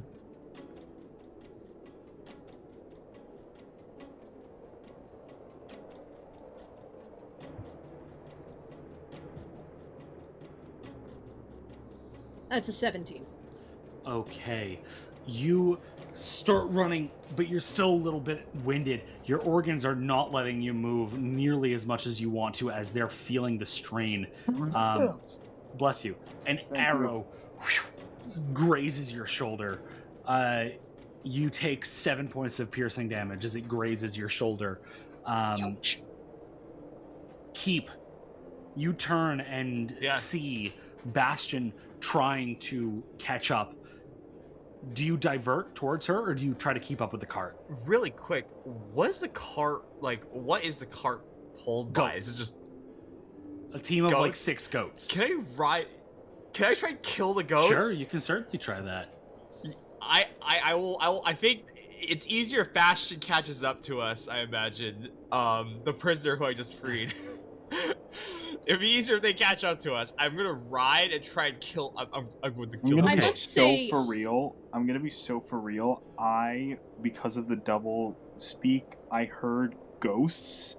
That's a 17. Okay. You start running, but you're still a little bit winded. Your organs are not letting you move nearly as much as you want to as they're feeling the strain. Bless you. An arrow grazes your shoulder. You take 7 points of piercing damage as it grazes your shoulder. Ouch. Keep. You turn and see Bastion trying to catch up. Do you divert towards her, or do you try to keep up with the cart? Really quick, what is the cart pulled by? Is it just a team of goats? like 6 goats? Can I try and kill the goats? Sure, you can certainly try that. I will. I think it's easier if Bastion catches up to us. I imagine the prisoner who I just freed. It'd be easier if they catch up to us. I'm gonna ride and try and kill. I'm going to kill. I'm gonna I be must so say- for real. I'm gonna be so for real. Because of the double speak, I heard ghosts.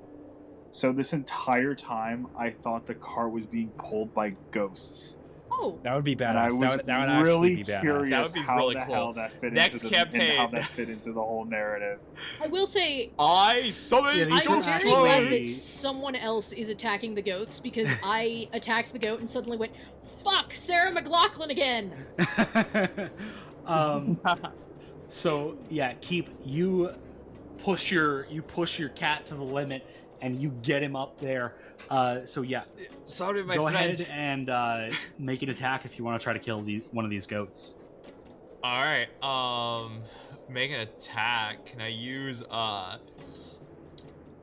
So this entire time, I thought the car was being pulled by ghosts. Oh, That would be And I badass. was That would really actually be badass. curious That would be how really the cool. hell that fit Next into the, and campaign. how that fit into the whole narrative. I will say I summon Yeah, these I'm are ghost very glad actually- that someone else is attacking the goats because I attacked the goat and suddenly went, "Fuck, Sarah McLachlan again!" So yeah, you push your cat to the limit and you get him up there. So yeah, Sorry, my go friend. ahead and make an attack if you want to try to kill one of these goats. All right. Make an attack. Can I use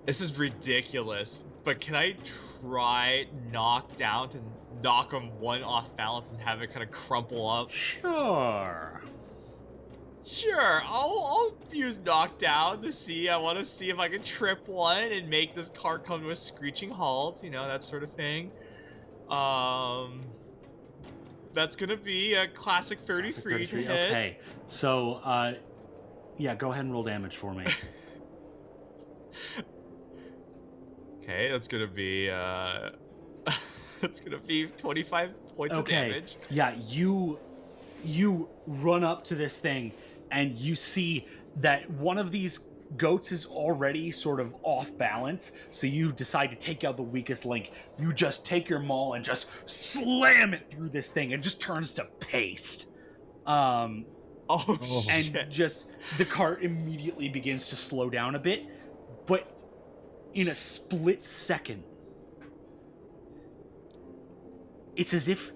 This is ridiculous, but can I try knock down to knock him one off balance and have it kind of crumple up? Sure. Sure, I'll use knockdown to see. I want to see if I can trip one and make this car come to a screeching halt. You know, that sort of thing. That's gonna be a classic 33 to hit. Okay, so yeah, go ahead and roll damage for me. Okay, that's gonna be that's gonna be 25 points of damage. Yeah, you run up to this thing and you see that one of these goats is already sort of off balance, so you decide to take out the weakest link. You just take your maul and just slam it through this thing. It just turns to paste. And Shit. just the cart immediately begins to slow down a bit, but in a split second, it's as if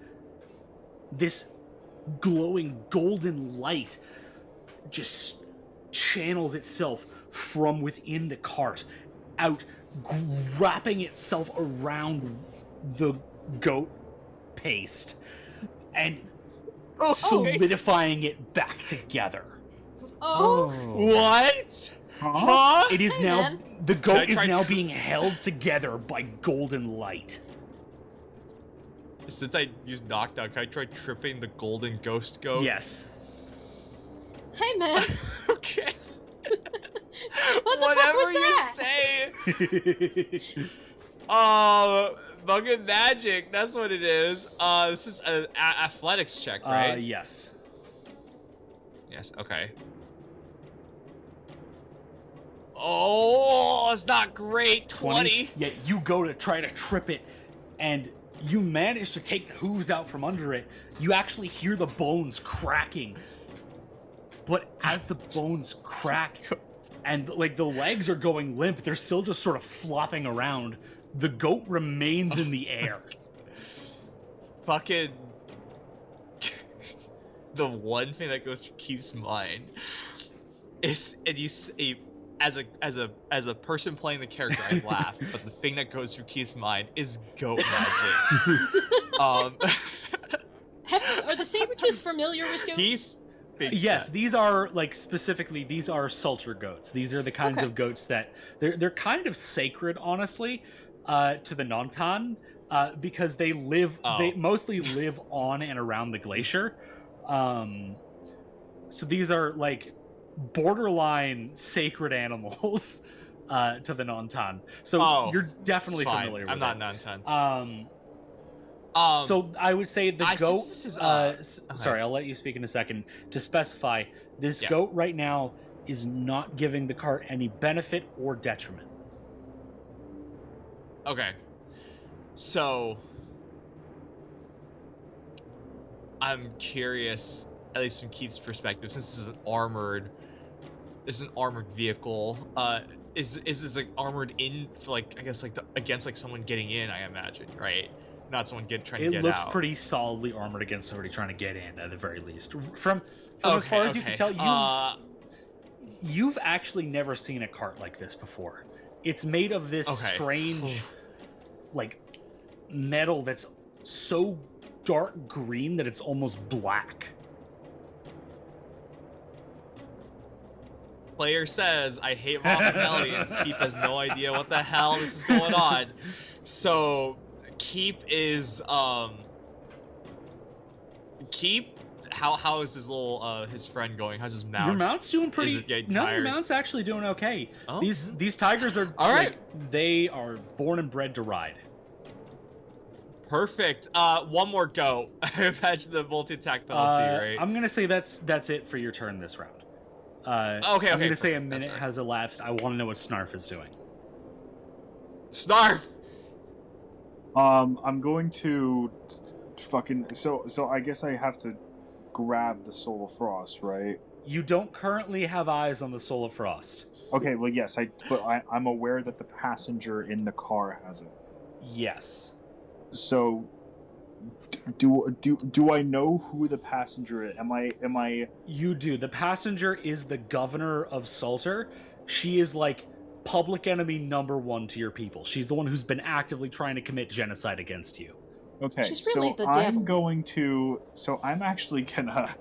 this glowing golden light just channels itself from within the cart out, wrapping itself around the goat paste and solidifying it back together. Oh. What? Huh? It is Hey, now man. the goat is try now tr- being held together by golden light. Since I used knockdown, can I try tripping the golden ghost goat? Yes. Hey, man. Okay. What the Whatever fuck was that? you say. Fucking magic. That's what it is. This is an athletics check, right? Yes. Yes. Okay. Oh, it's not great. 20. Yeah, you go to try to trip it, and you manage to take the hooves out from under it. You actually hear the bones cracking. But as the bones crack, and like the legs are going limp, they're still just sort of flopping around. The goat remains in the air. Fucking. The one thing that goes through Keith's mind is, and you say, as a person playing the character, I laugh, but the thing that goes through Keith's mind is goat magic. Are the Sabretooth familiar with goats? Keith thinks Yes, that. these are like specifically these are salter goats. These are the kinds of goats that they're kind of sacred, honestly, to the Nantan, because they mostly live on and around the glacier. So these are like borderline sacred animals to the Nantan. So you're definitely Fine. familiar with I'm not it. Nantan. So I would say the goat. Since this is, Sorry, I'll let you speak in a second. To specify, this Yeah. goat right now is not giving the cart any benefit or detriment. Okay. So I'm curious, at least from Keith's perspective, since this is an armored vehicle. Is this like armored in for like, I guess, like against like someone getting in? I imagine, right? Not someone trying to It get looks out. pretty solidly armored against somebody trying to get in, at the very least. From as far as you can tell, you've actually never seen a cart like this before. It's made of this strange, like, metal that's so dark green that it's almost black. Player says, I hate Machiavellians. Keep has no idea what the hell this is going on. So Keep is how is his little his friend going? How's his mount? Your mount's doing pretty. Is it getting No, your tired? mount's actually doing okay. Oh. These tigers are All right. they are born and bred to ride. Perfect. One more go. I imagine the multi-attack penalty, right? I'm gonna say that's it for your turn this round. Okay, I'm gonna say a perfect. minute That's right. has elapsed. I want to know what Snarf is doing. Snarf. I'm going to fucking so I guess I have to grab the Soul of Frost, right? You don't currently have eyes on the Soul of Frost. Okay, well yes, I'm aware that the passenger in the car has it. Yes. So do I know who the passenger is? Am I You do. The passenger is the governor of Salter. She is like public enemy number one to your people. She's the one who's been actively trying to commit genocide against you. Okay, She's really so the devil. I'm actually gonna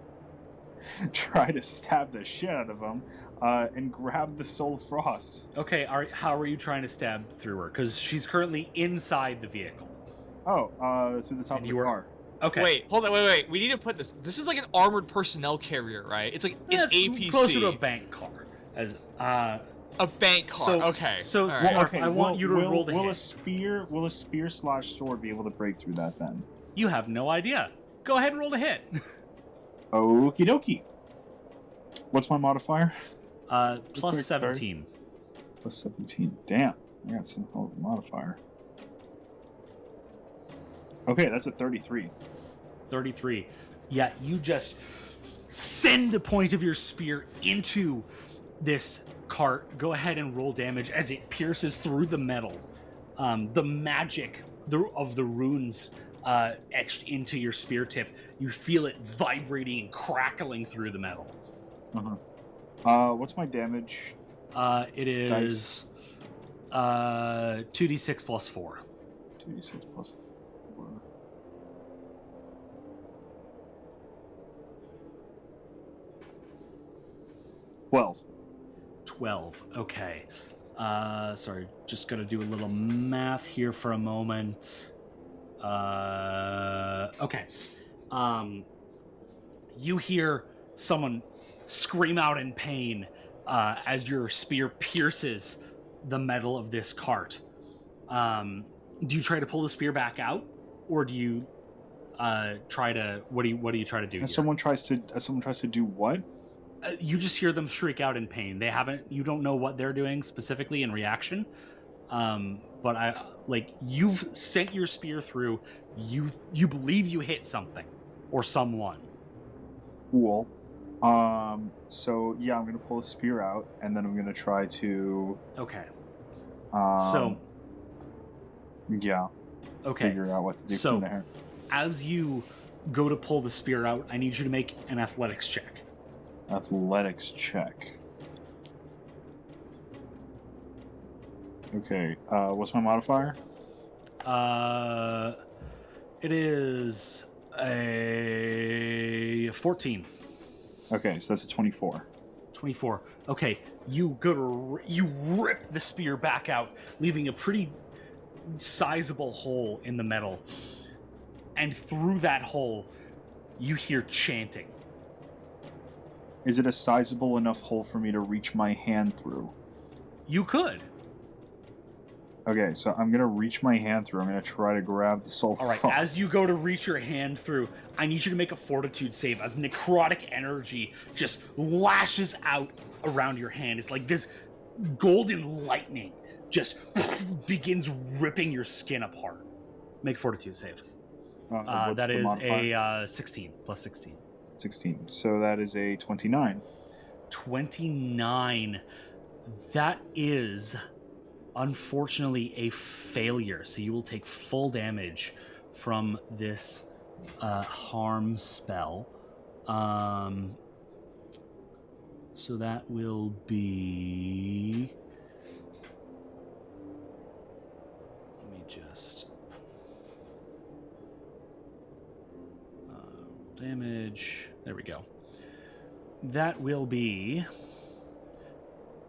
try to stab the shit out of him and grab the Soul of Frost. Okay, how are you trying to stab through her? Because she's currently inside the vehicle. Oh, through the top And of you the are- car. Okay. Wait, hold on, wait. We need to put this. This is like an armored personnel carrier, right? It's like an It's APC. closer to a bank car. As A bank car. So- okay. so All right. Snarf, I want you to roll to will hit. Will a spear / sword be able to break through that then? You have no idea. Go ahead and roll to hit. Okie dokie. What's my modifier? Plus quick, sorry. 17. Plus 17. Damn, I got some hell of a modifier. Okay, that's a 33. 33. Yeah, you just send the point of your spear into this cart. Go ahead and roll damage as it pierces through the metal. The magic of the runes etched into your spear tip. You feel it vibrating and crackling through the metal. What's my damage? It is 2d6 plus 4. 2d6 plus 4. Well, 12. Okay. Sorry, just gonna do a little math here for a moment. Okay. You hear someone scream out in pain as your spear pierces the metal of this cart. Do you try to pull the spear back out, or do you try to? What do you try to do? as someone tries to do what? You just hear them shriek out in pain. You don't know what they're doing specifically in reaction. But you've sent your spear through. You believe you hit something or someone. Cool. So yeah, I'm gonna pull a spear out, and then I'm gonna try to. Okay. Yeah. Okay. Figure out what to do So- from there. As you go to pull the spear out, I need you to make an athletics check. Athletics check. Okay. What's my modifier? It is a 14. Okay, so that's a 24. 24. Okay, you rip the spear back out, leaving a pretty sizable hole in the metal. And through that hole, you hear chanting. Is it a sizable enough hole for me to reach my hand through? You could. Okay, so I'm gonna reach my hand through. I'm gonna try to grab the soul. All right, as you go to reach your hand through, I need you to make a fortitude save as necrotic energy just lashes out around your hand. It's like this golden lightning just begins ripping your skin apart. Make a fortitude save. What's That the is modifier? a 16 plus 16. 16. So that is a 29. 29. That is unfortunately a failure. So you will take full damage from this harm spell. So that will be... Let me just... damage. There we go. That will be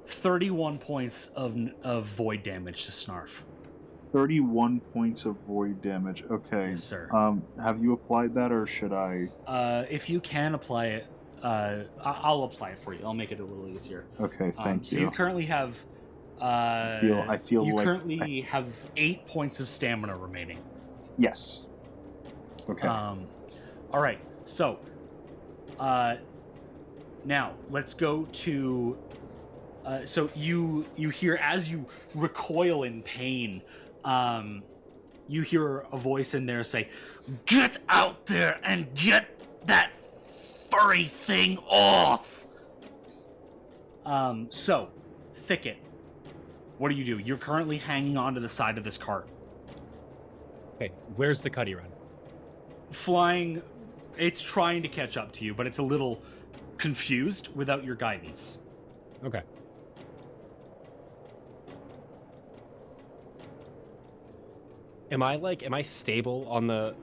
31 points of void damage to Snarf. 31 points of void damage. Okay. Yes, sir. Have you applied that, or should I? If you can apply it, I'll apply it for you. I'll make it a little easier. Okay, thank So you. you currently have. I feel you like currently have 8 points of stamina remaining. Yes. Okay. All right. So, now let's go to. So you hear as you recoil in pain, you hear a voice in there say, "Get out there and get that furry thing off." So, Thicket, what do? You're currently hanging onto the side of this cart. Okay, where's the Cuddy Run? Flying, it's trying to catch up to you, but it's a little confused without your guidance. Okay. Am I stable on the...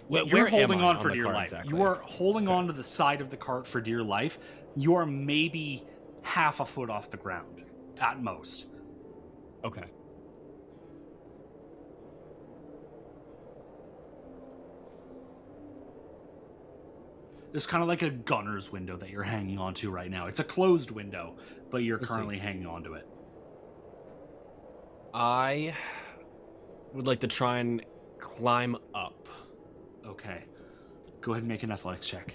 You're holding am I on for the dear cart life. exactly? You are holding on to the side of the cart for dear life. You are maybe half a foot off the ground, at most. Okay. There's kind of like a gunner's window that you're hanging onto right now. It's a closed window, but you're Let's currently hanging onto it. I would like to try and climb up. Okay. Go ahead and make an athletics check.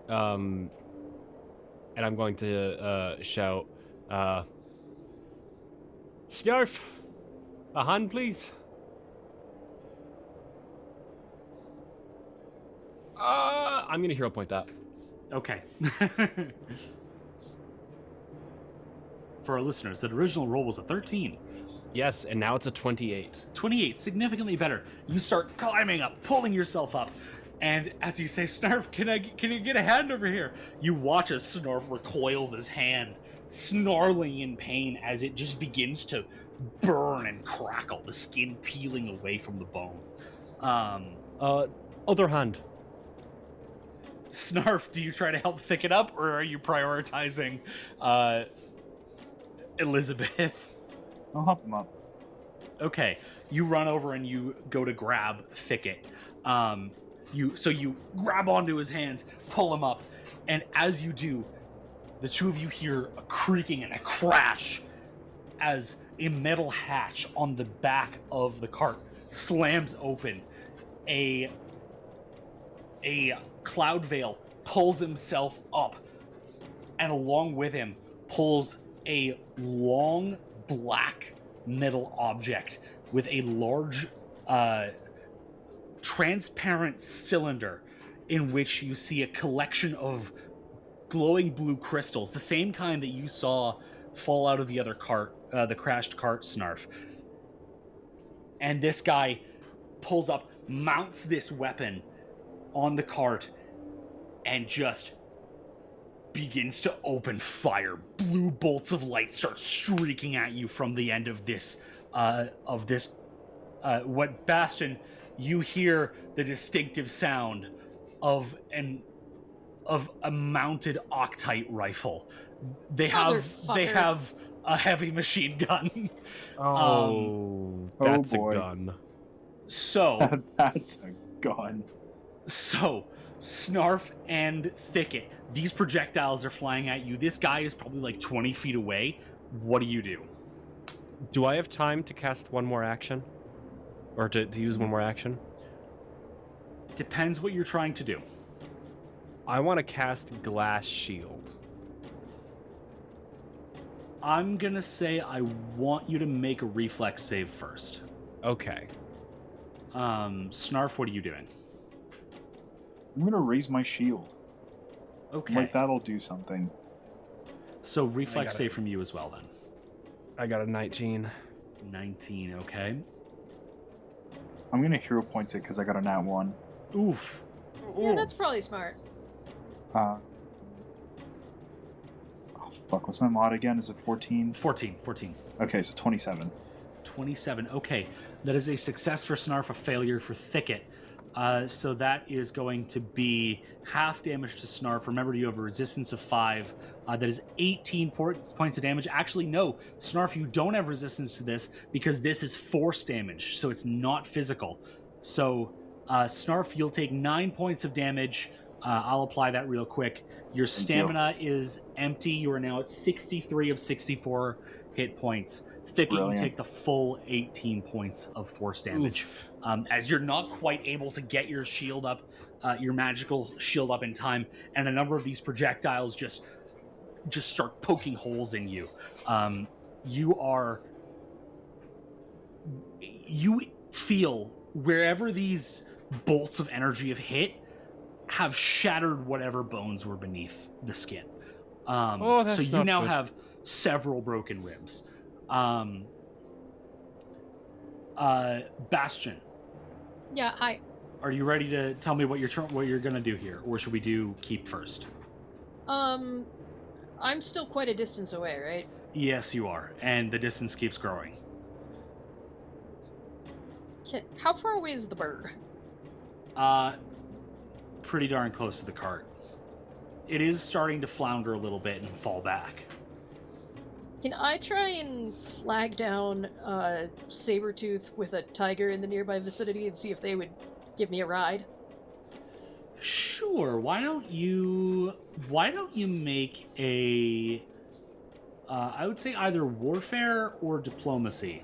And I'm going to shout, Snarf, a hand, please. I'm gonna hero point that. Okay. For our listeners, the original roll was a 13. Yes, and now it's a 28. 28, significantly better. You start climbing up, pulling yourself up, and as you say, Snarf, can you get a hand over here? You watch as Snarf recoils his hand, snarling in pain as it just begins to burn and crackle, the skin peeling away from the bone. Other hand. Snarf, do you try to help thicken up, or are you prioritizing Elizabeth? I'll help him up. Okay, you run over and you go to grab Thicket. You grab onto his hands, pull him up, and as you do, the two of you hear a creaking and a crash as a metal hatch on the back of the cart slams open. A Cloudvale pulls himself up, and along with him pulls a long black metal object with a large transparent cylinder in which you see a collection of glowing blue crystals, the same kind that you saw fall out of the other cart, the crashed cart, Snarf. And this guy pulls up, mounts this weapon on the cart, and just begins to open fire. Blue bolts of light start streaking at you from the end of this, what Bastion, you hear the distinctive sound of a mounted Octite rifle. They have a heavy machine gun. That's boy. a gun. So That's a gun. So, Snarf and Thicket, these projectiles are flying at you. This guy is probably like 20 feet away. What do you do? Do I have time to cast one more action? Or to use one more action? Depends what you're trying to do. I want to cast Glass Shield. I'm gonna say I want you to make a reflex save first. Okay. Snarf, what are you doing? I'm gonna raise my shield. Okay. Like that'll do something. So reflex got it. save from you as well then. I got a 19. 19, okay. I'm gonna hero point it because I got a nat 1. Oof. Yeah, that's probably smart. Oh fuck, what's my mod again? Is it 14? 14. Okay, so 27. 27, okay. That is a success for Snarf, a failure for Thicket. So that is going to be half damage to Snarf. Remember, you have a resistance of 5. That is 18 points of damage. Actually, no, Snarf, you don't have resistance to this because this is force damage, so it's not physical. So, Snarf, you'll take 9 points of damage. I'll apply that real quick. Your stamina is empty. You are now at 63 of 64 hit points. Thicket, Brilliant. you take the full 18 points of force damage. As you're not quite able to get your shield up, your magical shield up in time, and a number of these projectiles just start poking holes in you. You feel wherever these bolts of energy have hit, have shattered whatever bones were beneath the skin. That's so you not now good. have several broken ribs. Bastion, Yeah, hi. are you ready to tell me what you're gonna do here, or should we do keep first? I'm still quite a distance away, right? Yes, you are, and the distance keeps growing. How far away is the bird? Pretty darn close to the cart. It is starting to flounder a little bit and fall back. Can I try and flag down Sabretooth with a tiger in the nearby vicinity and see if they would give me a ride? Sure. Why don't you make a I would say either warfare or diplomacy.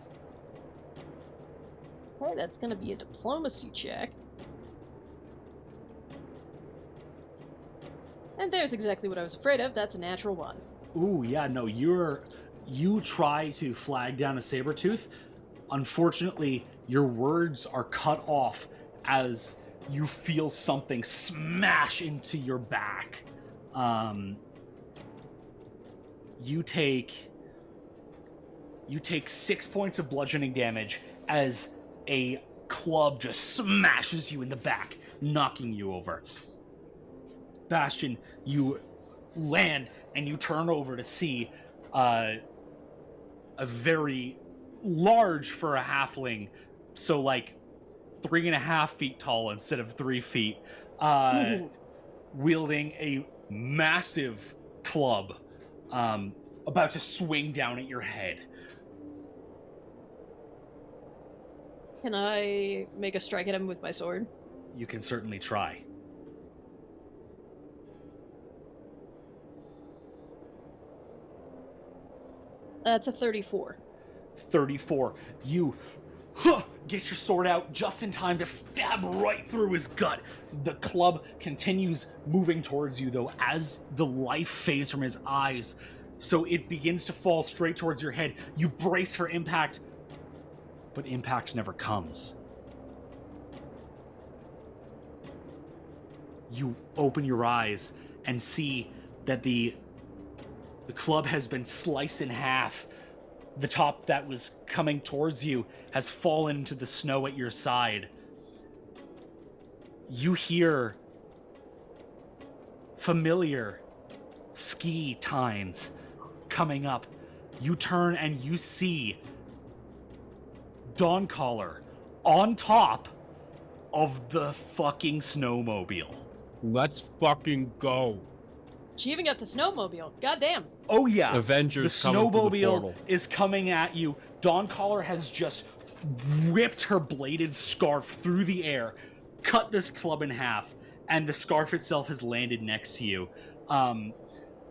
Okay, that's gonna be a diplomacy check. And there's exactly what I was afraid of. That's a natural 1. Ooh, yeah, no, you try to flag down a Sabretooth. Unfortunately, your words are cut off as you feel something smash into your back. You take 6 points of bludgeoning damage as a club just smashes you in the back, knocking you over. Bastion, you land and you turn over to see a very large for a halfling, so like 3.5 feet tall instead of 3 feet, wielding a massive club, about to swing down at your head. Can I make a strike at him with my sword? You can certainly try. That's a 34. 34. You get your sword out just in time to stab right through his gut. The club continues moving towards you, though, as the life fades from his eyes. So it begins to fall straight towards your head. You brace for impact, but impact never comes. You open your eyes and see that the club has been sliced in half. The top that was coming towards you has fallen into the snow at your side. You hear familiar ski tines coming up. You turn and you see Dawncaller on top of the fucking snowmobile. Let's fucking go. She even got the snowmobile. Goddamn. Oh yeah, Avengers the coming through the snowmobile portal. is coming at you. Dawncaller has just whipped her bladed scarf through the air, cut this club in half, and the scarf itself has landed next to you.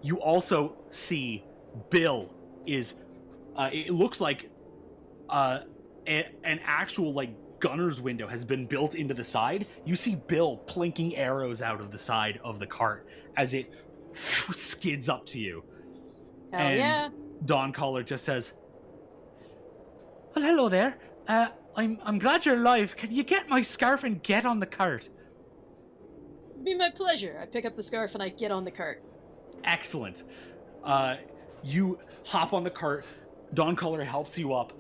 You also see Bill is, it looks like an actual like gunner's window has been built into the side. You see Bill plinking arrows out of the side of the cart as it skids up to you. Hell and yeah. Dawncaller just says, "Well, hello there. I'm glad you're alive. Can you get my scarf and get on the cart?" Be my pleasure. I pick up the scarf and I get on the cart. Excellent. You hop on the cart. Dawncaller helps you up,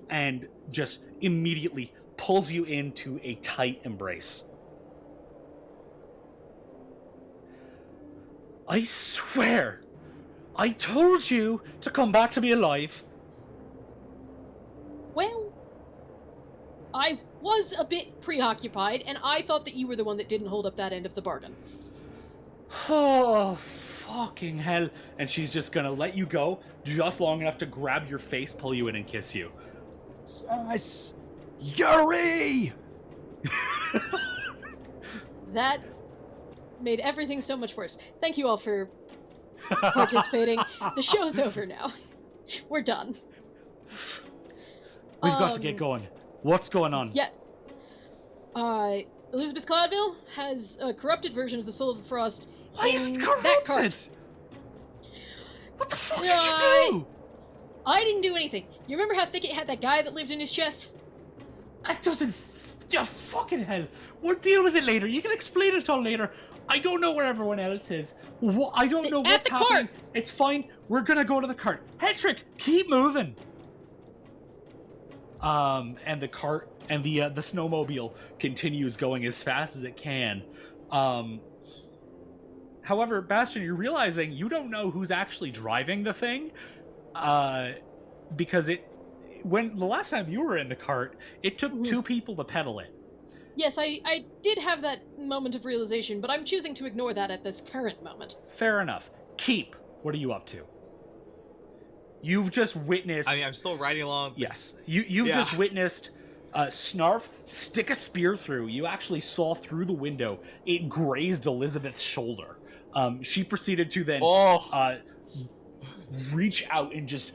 and just immediately pulls you into a tight embrace. I swear, I told you to come back to me alive. Well, I was a bit preoccupied, and I thought that you were the one that didn't hold up that end of the bargain. Oh, fucking hell. And she's just gonna let you go just long enough to grab your face, pull you in, and kiss you. Yes! Yuri! That made everything so much worse. Thank you all for participating. The show's over now. We're done. We've got to get going. What's going on? Yeah. Elizabeth Cloudvale has a corrupted version of the Soul of the Frost. Why is it in that corrupted? cart. What the fuck did you do? I didn't do anything. You remember how thick it had that guy that lived in his chest? That doesn't... Yeah, fucking hell. We'll deal with it later. You can explain it all later. I don't know where everyone else is. I don't know At what's the happening. cart. It's fine. We're gonna go to the cart. Hetrick, keep moving. And the cart and the snowmobile continues going as fast as it can. However, Bastion, you're realizing you don't know who's actually driving the thing, because when the last time you were in the cart, it took 2 people to pedal it. Yes, I did have that moment of realization, but I'm choosing to ignore that at this current moment. Fair enough. Keep. What are you up to? You've just witnessed... I mean, I'm still riding along. Yes. You've just witnessed Snarf, stick a spear through. You actually saw through the window. It grazed Elizabeth's shoulder. She proceeded to then reach out and just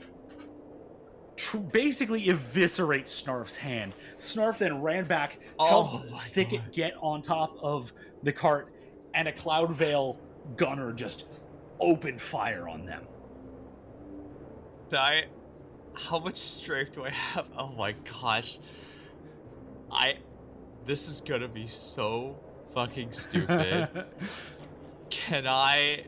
basically eviscerate Snarf's hand. Snarf then ran back, helped Thicket get on top of the cart, and a Cloudvale gunner just opened fire on them. How much strength do I have? Oh my gosh. This is gonna be so fucking stupid. Can I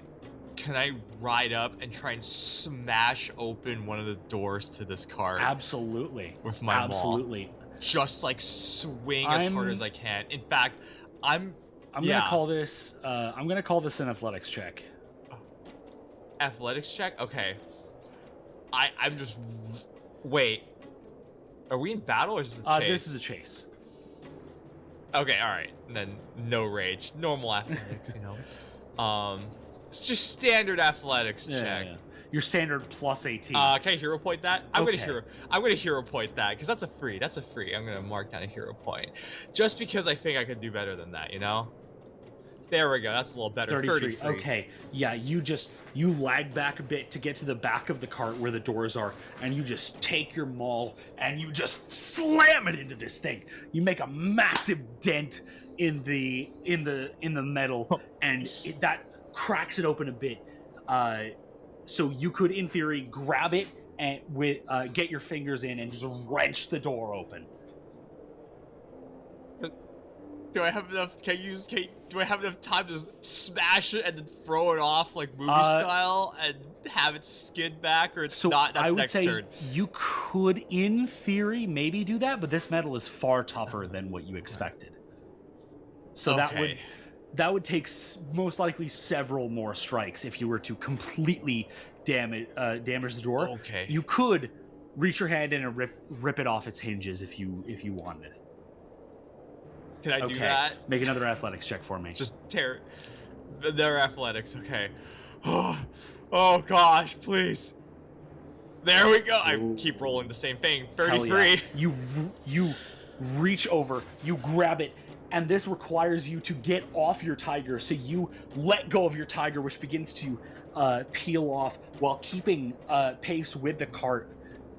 ride up and try and smash open one of the doors to this car? Absolutely. With my Absolutely. maul? Just like swing as hard as I can. In fact, I'm gonna call this an athletics check. Athletics check? Okay. I'm just wait. Are we in battle or is this a chase? This is a chase. Okay, alright. Then no rage. Normal athletics, you know. It's just standard athletics check. Yeah. Your standard plus 18. Can I hero point that? I'm Okay. gonna hero point that, because that's a free. I'm gonna mark down a hero point. Just because I think I could do better than that, you know? There we go, that's a little better. 33. Okay. Yeah, you lag back a bit to get to the back of the cart where the doors are, and you just take your maul and you just slam it into this thing. You make a massive dent in the metal, and that cracks it open a bit. So you could, in theory, grab it and get your fingers in and just wrench the door open. Do I have enough? Do I have enough time to smash it and then throw it off like movie style and have it skid back, or it's not? That's I would next say turn. you could, in theory, maybe do that, but this metal is far tougher than what you expected. So that would take most likely several more strikes if you were to completely damage the door. Okay. You could reach your hand in and rip it off its hinges if you wanted. Can I do that? Make another athletics check for me. Just tear their athletics. Okay. Oh gosh, please. There we go. I keep rolling the same thing. 33. Yeah. You reach over, you grab it, and this requires you to get off your tiger. So you let go of your tiger, which begins to peel off while keeping pace with the cart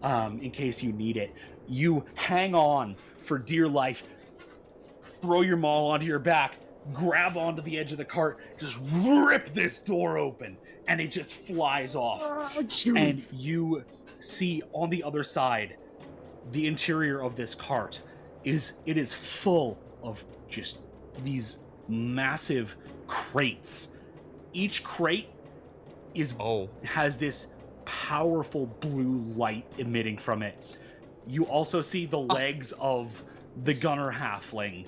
in case you need it. You hang on for dear life, throw your maul onto your back, grab onto the edge of the cart, just rip this door open, and it just flies off. And you see on the other side, the interior of this cart is full of just these massive crates. Each crate has this powerful blue light emitting from it. You also see the legs of the gunner halfling.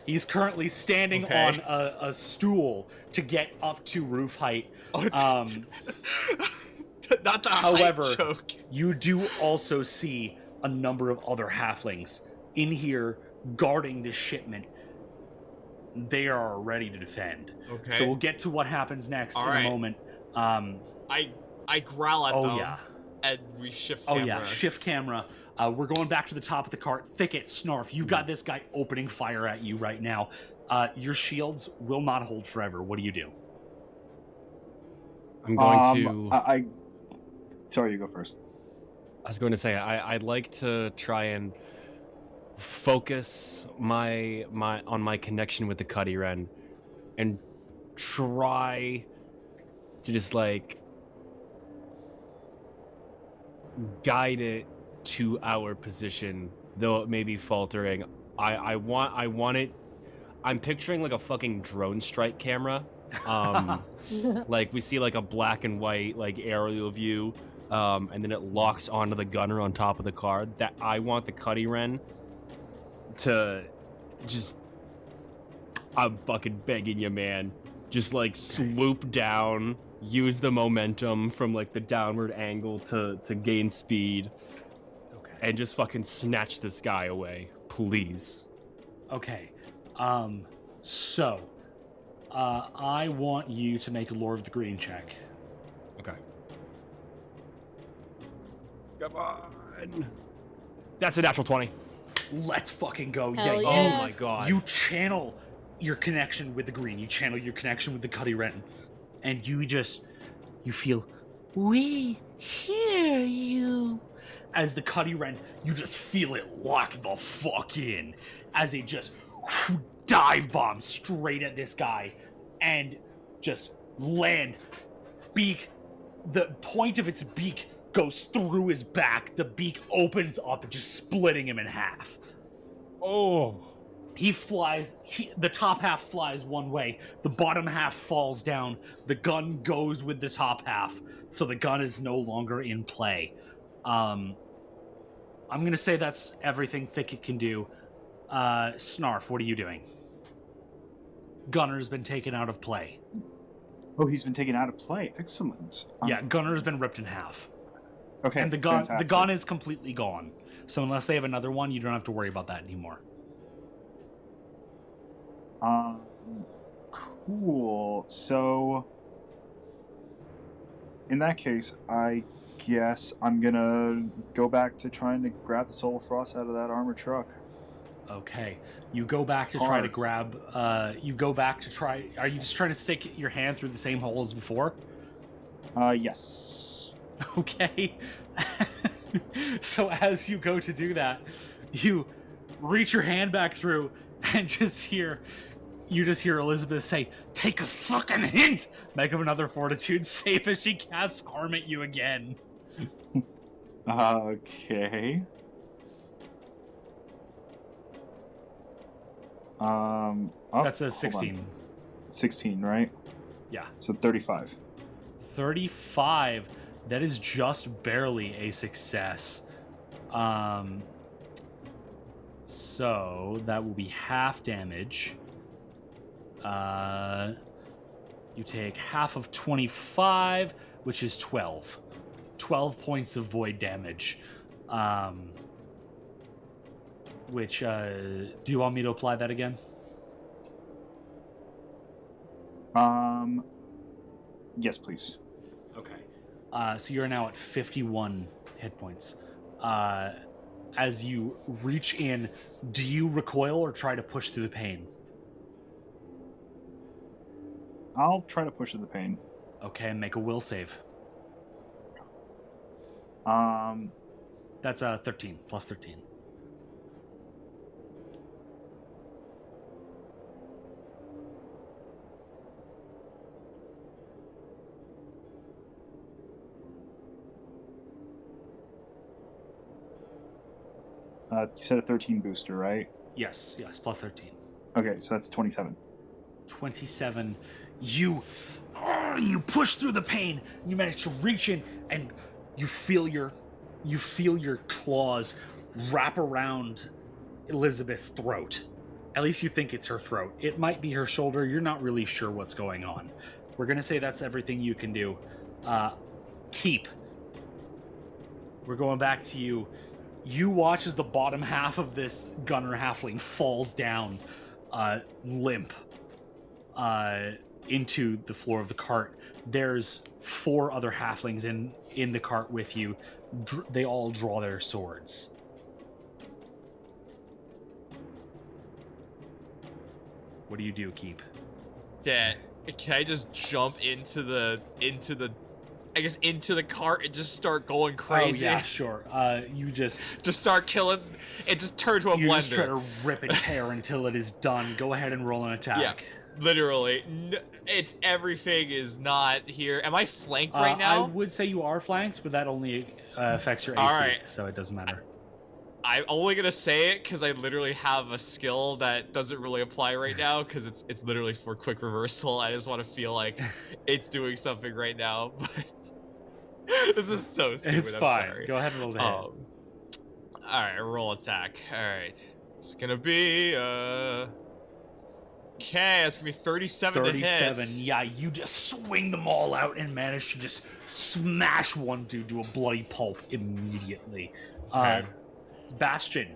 He's currently standing on a stool to get up to roof height. Not the However, height joke. You do also see a number of other halflings in here guarding this shipment. They are ready to defend. Okay. So we'll get to what happens next in a moment. I growl at them. Yeah. And we shift camera. Oh yeah, shift camera. We're going back to the top of the cart. Thicket, Snarf, you've got this guy opening fire at you right now. Your shields will not hold forever. What do you do? I'm going to... Sorry, you go first. I was going to say, I'd like to try and focus on my connection with the Cuddy Wren and try to just, like, guide it to our position, though it may be faltering. I want it. I'm picturing like a fucking drone strike camera. Like we see like a black and white like aerial view, and then it locks onto the gunner on top of the car. That I want the Cuddy Wren to just, I'm fucking begging you, man. Just like swoop down, use the momentum from like the downward angle to gain speed. And just fucking snatch this guy away, please. Okay. So, I want you to make a Lord of the Green check. Okay. Come on. That's a natural 20. Let's fucking go. Hell you, yeah. Oh my god. you channel your connection with the green. You channel your connection with the Cuddy Wren. And you feel, we hear you. As the Cuddy Wren, you just feel it lock the fuck in. As it just dive bomb straight at this guy. And just land. Beak. The point of its beak goes through his back. The beak opens up, just splitting him in half. Oh. He flies, the top half flies one way, the bottom half falls down, the gun goes with the top half, so the gun is no longer in play. I'm gonna say that's everything Thicket can do. Snarf, what are you doing? Gunner's been taken out of play. Oh, he's been taken out of play. Excellent. Yeah, Gunner's been ripped in half. Okay. And the gun fantastic. is completely gone. So unless they have another one, you don't have to worry about that anymore. Cool. So, in that case, I guess I'm gonna go back to trying to grab the Soul of Frost out of that armored truck. Okay. You go back to try to grab, are you just trying to stick your hand through the same hole as before? Yes. Okay. So as you go to do that, you reach your hand back through and you just hear Elizabeth say, "Take a fucking hint!" Make of another fortitude save as she casts harm at you again. Okay. That's a hold 16. on. 16, right? Yeah. So 35. 35. That is just barely a success. So that will be half damage. You take half of 25, which is 12. 12 points of void damage. Which, do you want me to apply that again? Yes, please. Okay. So you're now at 51 hit points. As you reach in, do you recoil or try to push through the pain? I'll try to push through the pain. Okay, make a will save. That's 13, plus 13. You said a 13 booster, right? Yes, plus 13. Okay, so that's 27. 27. You push through the pain. You manage to reach in, and you feel your claws wrap around Elizabeth's throat. At least you think it's her throat. It might be her shoulder. You're not really sure what's going on. We're gonna say that's everything you can do. Keep. We're going back to you. You watch as the bottom half of this gunner halfling falls down, limp, into the floor of the cart. There's 4 other halflings in the cart with you. They all draw their swords. What do you do, Keep? Yeah, can I just jump into the cart and just start going crazy? Oh yeah, sure. You just start killing and just turn to a you blender. just try to rip and tear until it is done. Go ahead and roll an attack. Yeah, literally. It's everything is not here. Am I flanked right now? I would say you are flanked, but that only affects your AC, Alright. so it doesn't matter. I'm only gonna say it because I literally have a skill that doesn't really apply right now because it's literally for quick reversal. I just want to feel like it's doing something right now, but this is so stupid. It's I'm fine. sorry. Go ahead and roll the hit. All right, roll attack. All right, it's gonna be okay. It's gonna be 37 to hit. 37. Yeah, you just swing them all out and manage to just smash one dude to a bloody pulp immediately. Okay. Bastion,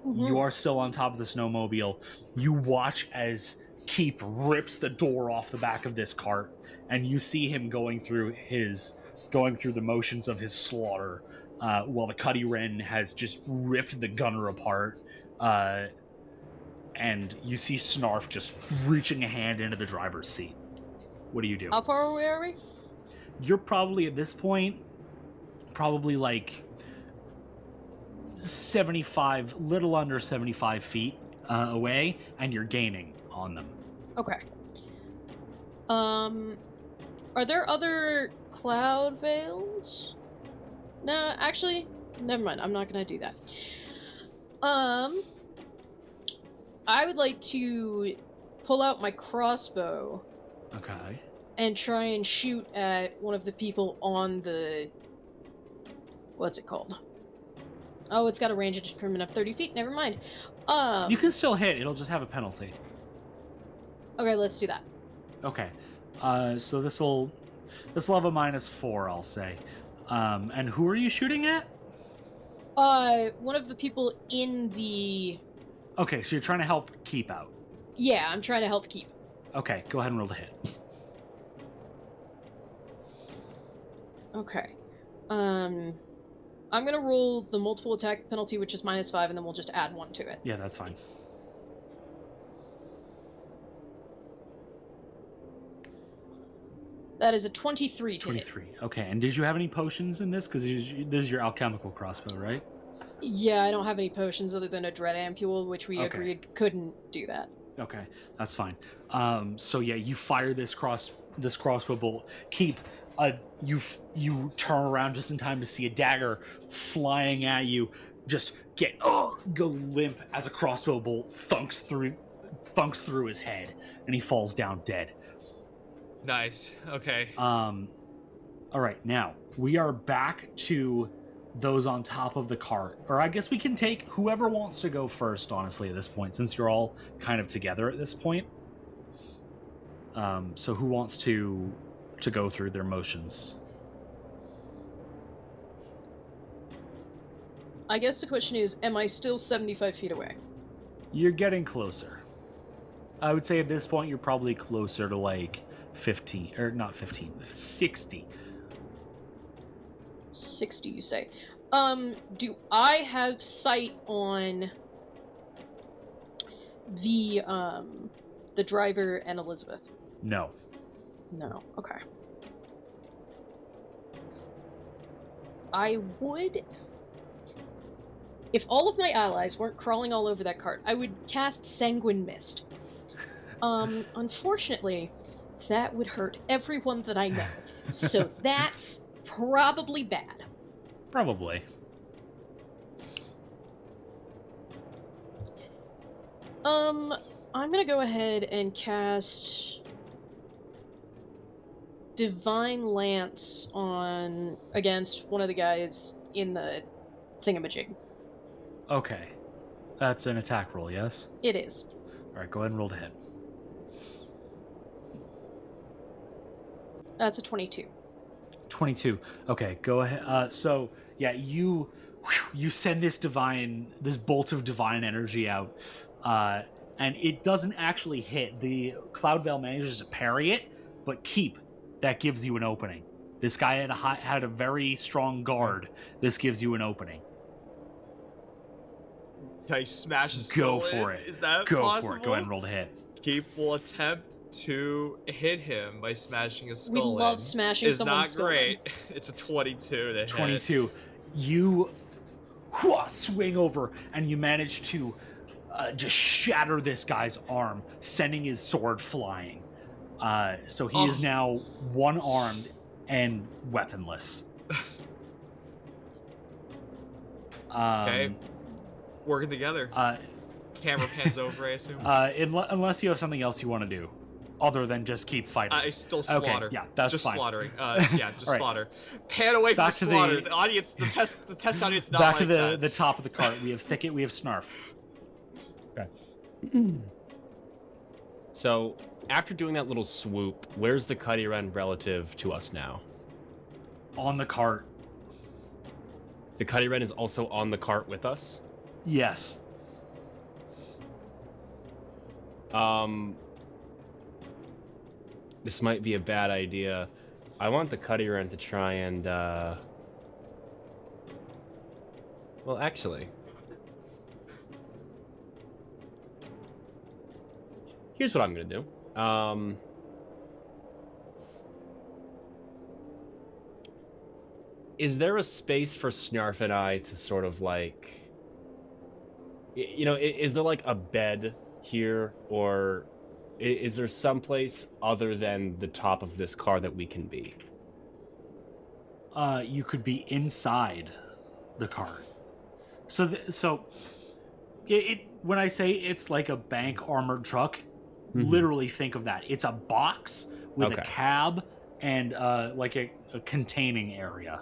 you are still on top of the snowmobile. You watch as Keep rips the door off the back of this cart, and you see him going through the motions of his slaughter while the Cuddy Wren has just ripped the gunner apart. And you see Snarf just reaching a hand into the driver's seat. What do you do? How far away are we? You're probably, at this point, like 75, little under 75 feet away, and you're gaining on them. Okay. Are there other cloud veils? No, actually, never mind. I'm not gonna do that. I would like to pull out my crossbow. Okay. And try and shoot at one of the people on the... What's it called? Oh, it's got a range of determined of 30 feet. Never mind. You can still hit. It'll just have a penalty. Okay, let's do that. Okay. So this'll have a -4, I'll say. And who are you shooting at? One of the people in the... Okay, so you're trying to help Keep out. Yeah, I'm trying to help Keep. Okay, go ahead and roll the hit. Okay. I'm gonna roll the multiple attack penalty, which is -5, and then we'll just add 1 to it. Yeah, that's fine. That is a 23 to hit. 23. Okay, and did you have any potions in this? Because this is your alchemical crossbow, right? Yeah, I don't have any potions other than a dread ampule, which we agreed couldn't do that. Okay, that's fine. So yeah, you fire this crossbow bolt. Keep you turn around just in time to see a dagger flying at you. Just go limp as a crossbow bolt thunks through his head, and he falls down dead. Nice. Okay. All right, now we are back to those on top of the cart, or I guess we can take whoever wants to go first. Honestly, at this point, since you're all kind of together at this point, so who wants to go through their motions? I guess the question is, am I still 75 feet away? You're getting closer. I would say at this point you're probably closer to like 15, or not 15, 60. 60, you say. Do I have sight on the driver and Elizabeth? No. No. Okay. I would... If all of my allies weren't crawling all over that cart, I would cast Sanguine Mist. Unfortunately, that would hurt everyone that I know. So that's probably bad. Probably. I'm gonna go ahead and cast Divine Lance against one of the guys in the thingamajig. Okay. That's an attack roll, yes? It is. Alright, go ahead and roll the hit. That's a 22. 22. Okay, go ahead. So, yeah, you send this bolt of divine energy out, and it doesn't actually hit. The Cloudvale manages to parry it, but that gives you an opening. This guy had a very strong guard. This gives you an opening. Can I smash his Go skull for in? it. Is that Go possible? for it. Go ahead and roll the hit. Keep will attempt to hit him by smashing his We skull in. love smashing It's someone's not skull great. It's a 22 to hit. 22. You swing over, and you manage to just shatter this guy's arm, sending his sword flying. So he is now one-armed and weaponless. Okay. Working together. Camera pans over, I assume. Unless you have something else you want to do, other than just keep fighting. I still slaughter. Okay, yeah, that's just fine. slaughtering. Just Right. slaughter. Pan away from Back the to slaughter. The audience, the test audience, not Back like to that. the top of the cart. We have Thicket. We have Snarf. Okay. So, after doing that little swoop, where's the Cuddy Wren relative to us now? On the cart. The Cuddy Wren is also on the cart with us? Yes. This might be a bad idea. I want the Cuddy Wren to try and, Well, actually, here's what I'm gonna do. Is there a space for Snarf and I to sort of like, you know, is there like a bed here, or is there someplace other than the top of this car that we can be? You could be inside the car. So, when I say it's like a bank armored truck, literally think of that. It's a box with a cab and like a containing area.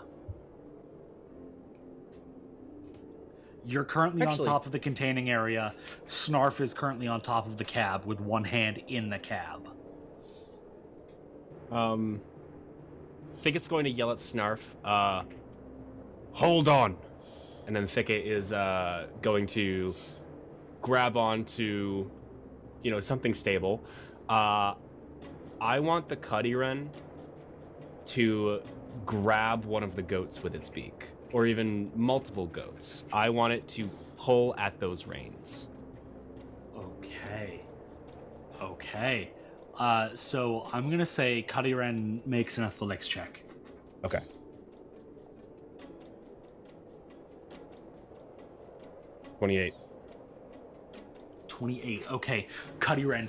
You're currently on top of the containing area. Snarf is currently on top of the cab with one hand in the cab. Thicket's going to yell at Snarf, hold on. And then Thicket is going to grab onto, you know, something stable. I want the Cuddy Wren to grab one of the goats with its beak, or even multiple goats. I want it to pull at those reins. Okay. So I'm gonna say Cuddy Wren makes an athletics check. Okay. $28. 28. Okay. Cuddy Wren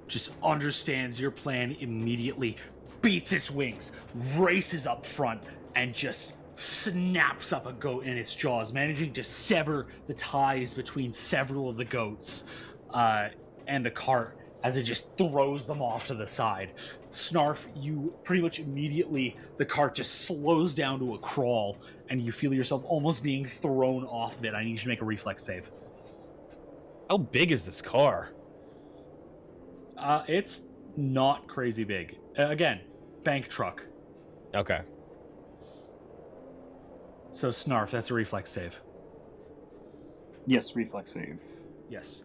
just understands your plan immediately, beats its wings, races up front, and just snaps up a goat in its jaws, managing to sever the ties between several of the goats and the cart as it just throws them off to the side. Snarf, you pretty much immediately, the cart just slows down to a crawl, and you feel yourself almost being thrown off of it. I need you to make a reflex save. How big is this car? It's not crazy big. Again, bank truck. Okay. So Snarf, that's a reflex save. Yes, reflex save. Yes.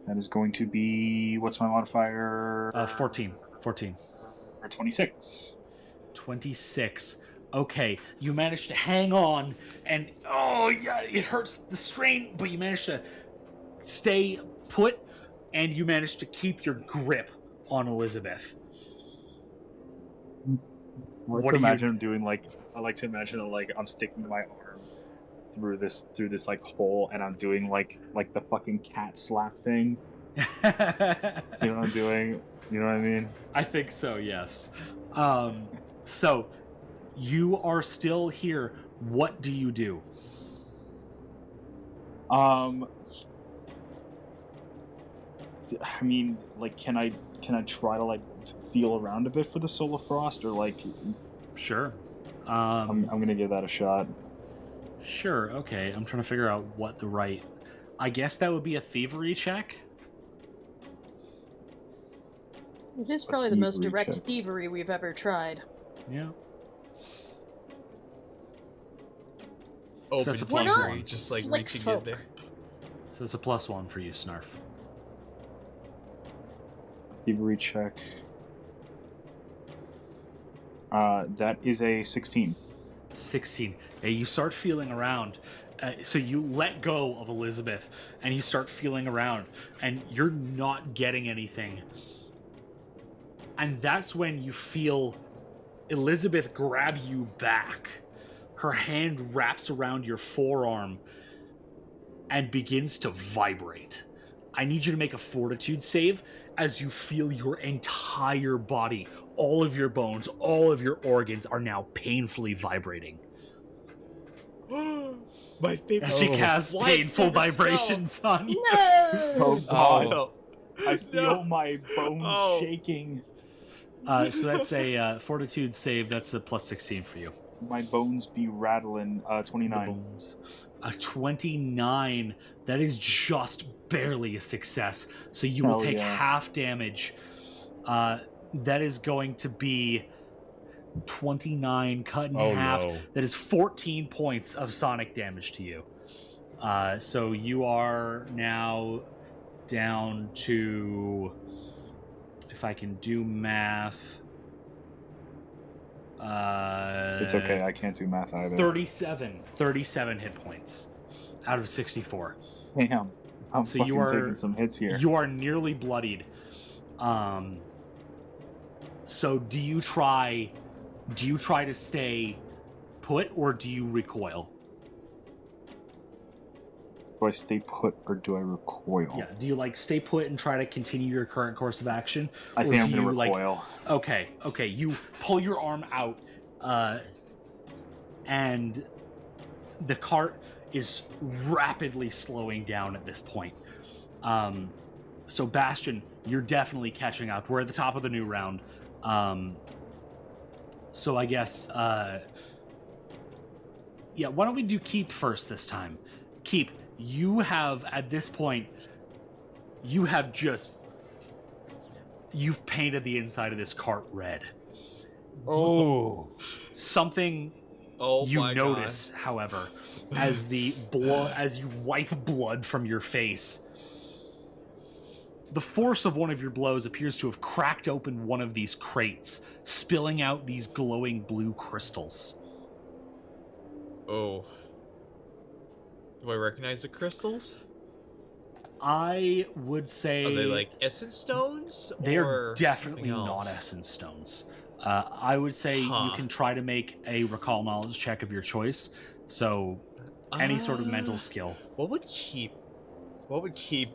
That is going to be, what's my modifier? 14. Or 26. 26. Okay, you managed to hang on, and oh yeah, it hurts the strain, but you managed to stay put, and you managed to keep your grip on Elizabeth. I like to imagine I'm doing like, I like to imagine that like I'm sticking my arm through this like hole, and I'm doing like the fucking cat slap thing. You know what I'm doing? You know what I mean? I think so, yes. So you are still here. What do you do? I mean, like, can I try to like feel around a bit for the Soul of Frost, or like? Sure. I'm gonna give that a shot. Sure. Okay. I'm trying to figure out what the right. I guess that would be a thievery check. It is probably the most thievery direct check. thievery we've ever tried. Yeah. Open that's a We're plus not one. just like slick reaching folk. in there. So it's a +1 for you, Snarf. Thievery check. That is a 16. 16. Yeah, you start feeling around. So you let go of Elizabeth, and you start feeling around, and you're not getting anything. And that's when you feel Elizabeth grab you back. Her hand wraps around your forearm and begins to vibrate. I need you to make a fortitude save as you feel your entire body, all of your bones, all of your organs are now painfully vibrating. My favorite. As she casts Why painful favorite spell? vibrations on you. Oh god! No. I feel No. my bones Oh. shaking. So that's a fortitude save. That's a +16 for you. My bones be rattling. 29. A 29. That is just barely a success. So you will Hell take yeah. half damage. That is going to be 29 cut in half. no. That is 14 points of sonic damage to you. So you are now down to, if I can do math, It's okay, I can't do math either. 37 hit points out of 64. Damn. I'm So fucking you are taking some hits here. You are nearly bloodied. So do you try to stay put or do you recoil? Do I stay put or do I recoil? Yeah, do you like stay put and try to continue your current course of action? I Or think I'm do gonna you, recoil. Okay, you pull your arm out, and the cart is rapidly slowing down at this point. So Bastion, you're definitely catching up. We're at the top of the new round. So I guess, yeah, why don't we do Keep first this time? Keep, you have, at this point, you've painted the inside of this cart red. Oh. Something Oh you my notice, however, as you wipe blood from your face, the force of one of your blows appears to have cracked open one of these crates, spilling out these glowing blue crystals. Oh. Do I recognize the crystals? I would say... Are they like essence stones? They are or definitely something not else? essence stones. I would say you can try to make a recall knowledge check of your choice. So any sort of mental skill. What would Keep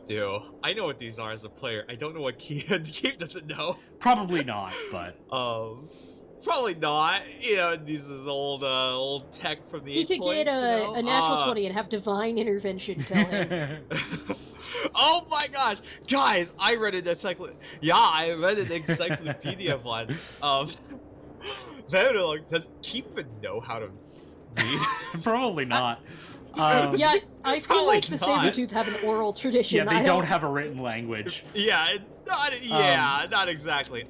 do? I know what these are as a player. I don't know what Keep doesn't know. Probably not, but probably not. You know, this is old tech from the He 8 could points, get a you know? natural 20 and have divine intervention tell him. Oh my gosh, guys! I read an encyclopedia once. Does Keep even know how to read? probably not. Yeah, I feel Probably like the not. Sabretooth have an oral tradition. Yeah, they I don't have a written language. Yeah, not exactly.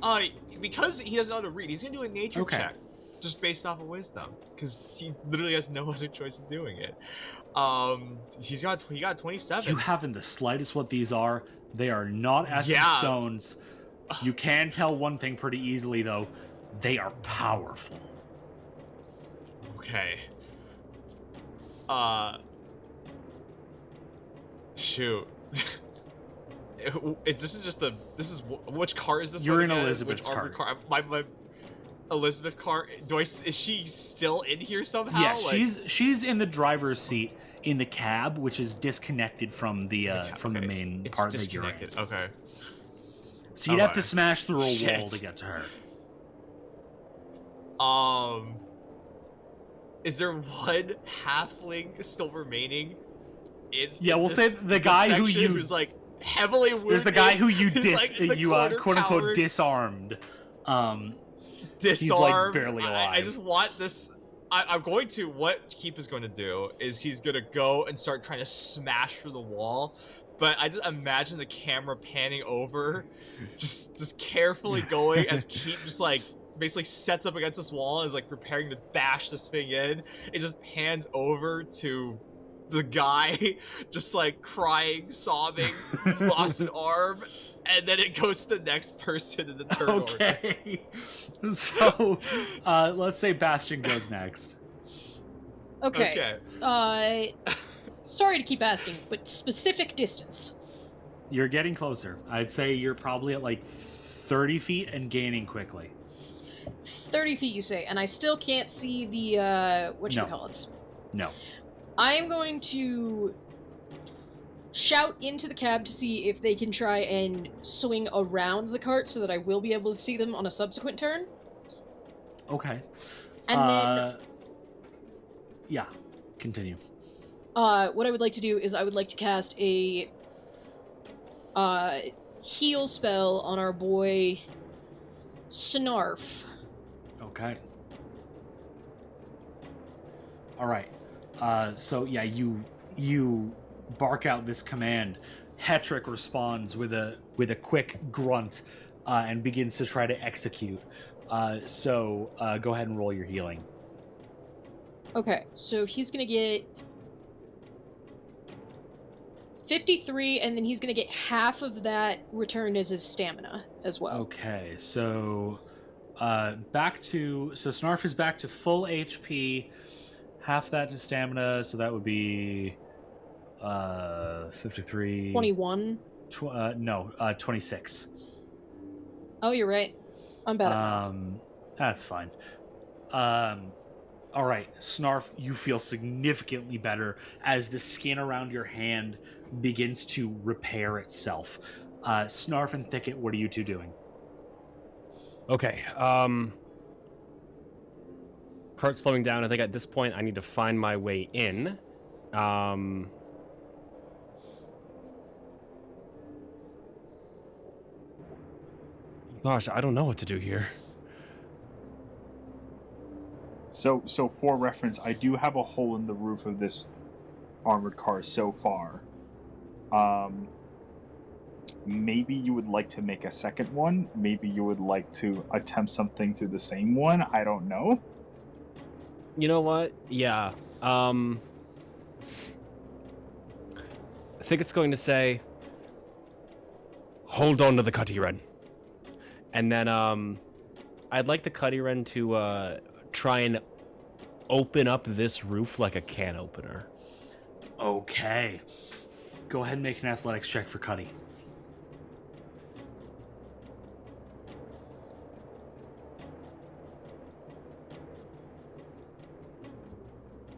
Because he doesn't know how to read, he's gonna do a nature check, just based off of wisdom, because he literally has no other choice of doing it. He got 27. You haven't the slightest what these are. They are not essence stones. You can tell one thing pretty easily, though. They are powerful. Okay. Shoot. Which car is this? You're one in again? Elizabeth's Which armored car? My Elizabeth car. Is she still in here somehow? Yeah, she's in the driver's seat in the cab, which is disconnected from the main It's part that you're in. disconnected. Okay. So you'd have to smash through a wall to get to her. Is there one halfling still remaining in? Yeah, we'll say the this guy who section you who's like heavily wounded. There's the guy who you who's, like, in the corner, quote unquote cowered. disarmed. Disarmed. He's like barely alive. I just want this. I'm going to. What Keep is going to do is he's going to go and start trying to smash through the wall. But I just imagine the camera panning over, just carefully going as Keep just like basically sets up against this wall and is like preparing to bash this thing in. It just pans over to the guy just like crying, sobbing, lost an arm, and then it goes to the next person in the turn order. Okay. So let's say Bastion goes next. Okay. Sorry to keep asking, but specific distance. You're getting closer. I'd say you're probably at like 30 feet and gaining quickly. 30 feet, you say, and I still can't see the, whatchamacallits. No. I am going to shout into the cab to see if they can try and swing around the cart so that I will be able to see them on a subsequent turn. Okay. And then... Yeah, continue. What I would like to do is I would like to cast a heal spell on our boy Snarf. Okay. All right. So yeah, you bark out this command. Hetrick responds with a quick grunt and begins to try to execute. So go ahead and roll your healing. Okay, so he's gonna get 53, and then he's gonna get half of that returned as his stamina as well. Okay, so Snarf is back to full HP, half that to stamina, so that would be 53. 21. 26. Oh, you're right. I'm bad at math. That's fine. All right, Snarf, you feel significantly better as the skin around your hand begins to repair itself. Snarf and Thicket, what are you two doing? Okay. Cart's slowing down. I think at this point I need to find my way in. Gosh, I don't know what to do here. So for reference, I do have a hole in the roof of this armored car so far. Maybe you would like to make a second one. Maybe you would like to attempt something through the same one. I don't know. You know what? Yeah. I think it's going to say, hold on to the Cutty Wren. And then I'd like the Cutty Wren to try and open up this roof like a can opener. Okay. Go ahead and make an athletics check for Cuddy.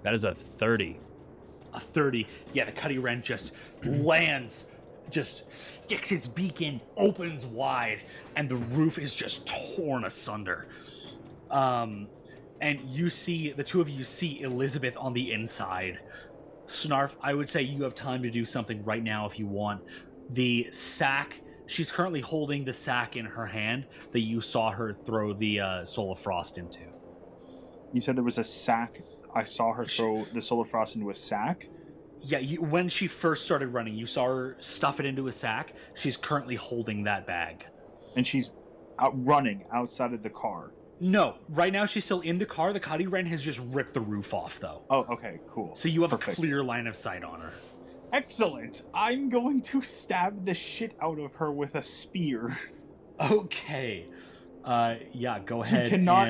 That is a 30. A 30. Yeah, the Cutty Wren just lands, just sticks its beak in, opens wide, and the roof is just torn asunder. And you see, the two of you see Elizabeth on the inside. Snarf, I would say you have time to do something right now if you want. The sack, she's currently holding the sack in her hand that you saw her throw the Soul of Frost into. You said there was a sack. I saw her throw the Soul of Frost into a sack? Yeah, when she first started running, you saw her stuff it into a sack. She's currently holding that bag. And she's running outside of the car. No, right now she's still in the car. The Cutty Wren has just ripped the roof off, though. Oh, okay, cool. So you have Perfect. a clear line of sight on her. Excellent! I'm going to stab the shit out of her with a spear. Okay. Yeah, go ahead.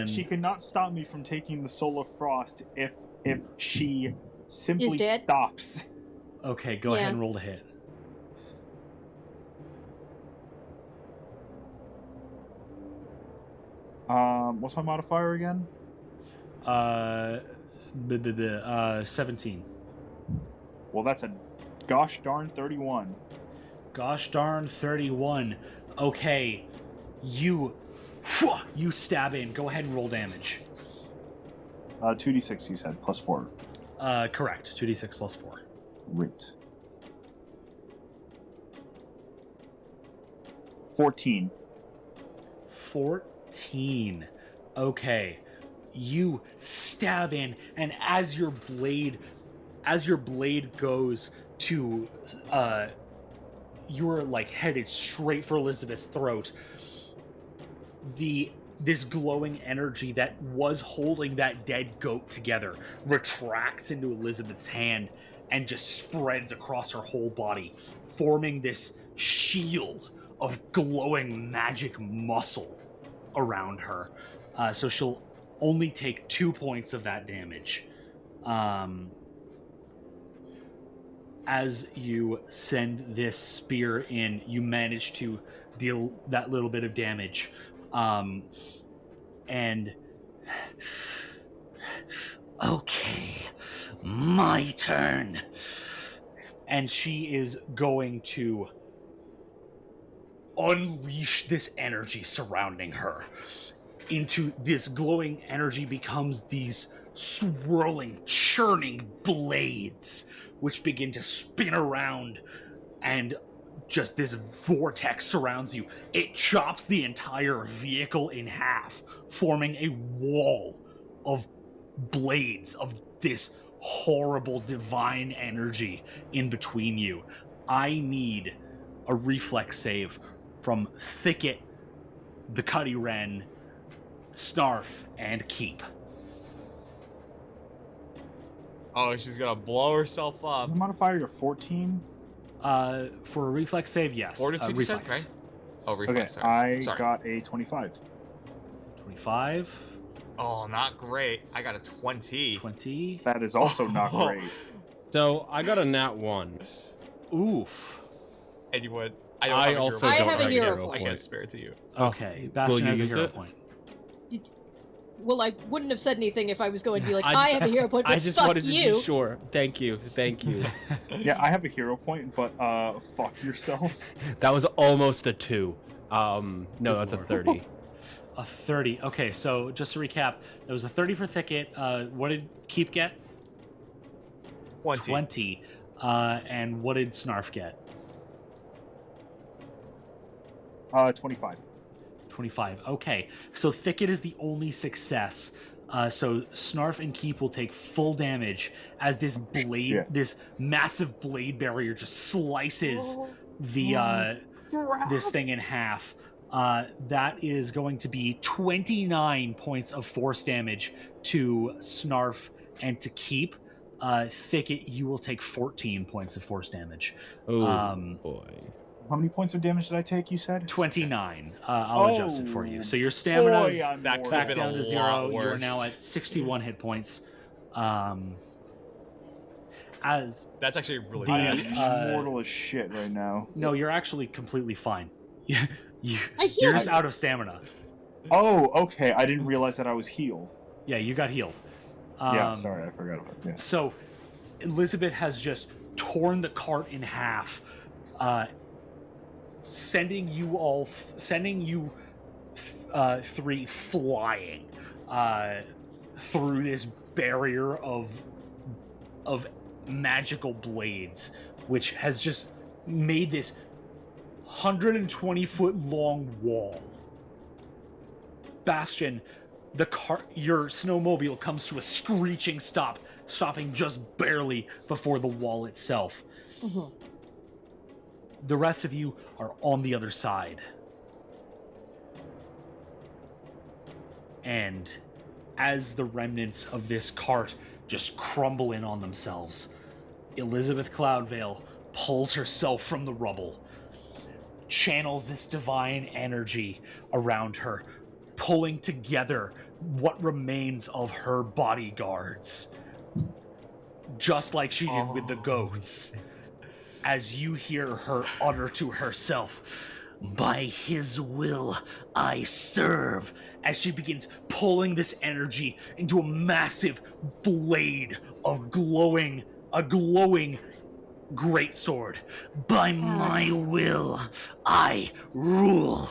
She cannot stop me from taking the Soul of Frost if she simply dead? stops. Okay, go ahead and roll to hit. What's my modifier again? 17. Well, that's a gosh darn 31. Gosh darn 31. Okay, you stab in. Go ahead and roll damage. 2d6, you said, plus 4. Correct. 2d6 plus 4. Great. 14. 14. Okay. You stab in, and as your blade goes to you're like headed straight for Elizabeth's throat. This glowing energy that was holding that dead goat together retracts into Elizabeth's hand and just spreads across her whole body, forming this shield of glowing magic muscle around her. So she'll only take 2 points of that damage. As you send this spear in, you manage to deal that little bit of damage. And okay, my turn. And she is going to unleash this energy surrounding her. Into this glowing energy becomes these swirling, churning blades, which begin to spin around, and just this vortex surrounds you. It chops the entire vehicle in half, forming a wall of blades of this horrible divine energy in between you. I need a reflex save from Thicket, the Cutty Wren, Snarf, and Keep. Oh, she's gonna blow herself up. The modifier to 14? For a reflex save, yes. Fortitude, you said, reflex. right? Oh, Okay, reflex. I Sorry. got a 25. 25. Oh, not great. I got a 20. 20. That is also not great. So I got a nat 1. Oof. Anyone? I also I don't have a hero I point. can't spare it to you. Okay, will Bastion you has a use hero it? point. Well, I wouldn't have said anything if I was going to be like, I I just- have a hero point, but I just fuck wanted to you. be sure. Thank you. Yeah, I have a hero point, but fuck yourself. That was almost a 2. No, that's a Lord. 30. A 30. Okay, so just to recap, it was a 30 for Thicket. What did Keep get? 20. 20. And what did Snarf get? 25. 25. Okay, so Thicket is the only success. So Snarf and Keep will take full damage as this blade, Yeah. this massive blade barrier, just slices the this thing in half. That is going to be 29 points of force damage to Snarf and to Keep. Thicket, you will take 14 points of force damage. Oh, boy. How many points of damage did I take, you said? 29. I'll adjust it for you. So your stamina is I'm that more could've back been than- down a to 0. lot You are worse. now at 61 hit points. As That's actually really The, bad. I'm mortal as shit right now. no, you're actually completely fine. you, I you're healed just you. out of stamina. Oh, okay. I didn't realize that I was healed. Yeah, you got healed. Yeah, sorry, I forgot about that. Yeah. So Elizabeth has just torn the cart in half, sending you three flying through this barrier of magical blades, which has just made this 120-foot long wall. Bastion, your snowmobile comes to a screeching stop, stopping just barely before the wall itself. Mhm. The rest of you are on the other side. And as the remnants of this cart just crumble in on themselves, Elizabeth Cloudvale pulls herself from the rubble, channels this divine energy around her, pulling together what remains of her bodyguards, just like she did with the goats. As you hear her utter to herself, "By his will I serve," as she begins pulling this energy into a massive blade of a glowing greatsword. "By my will I rule."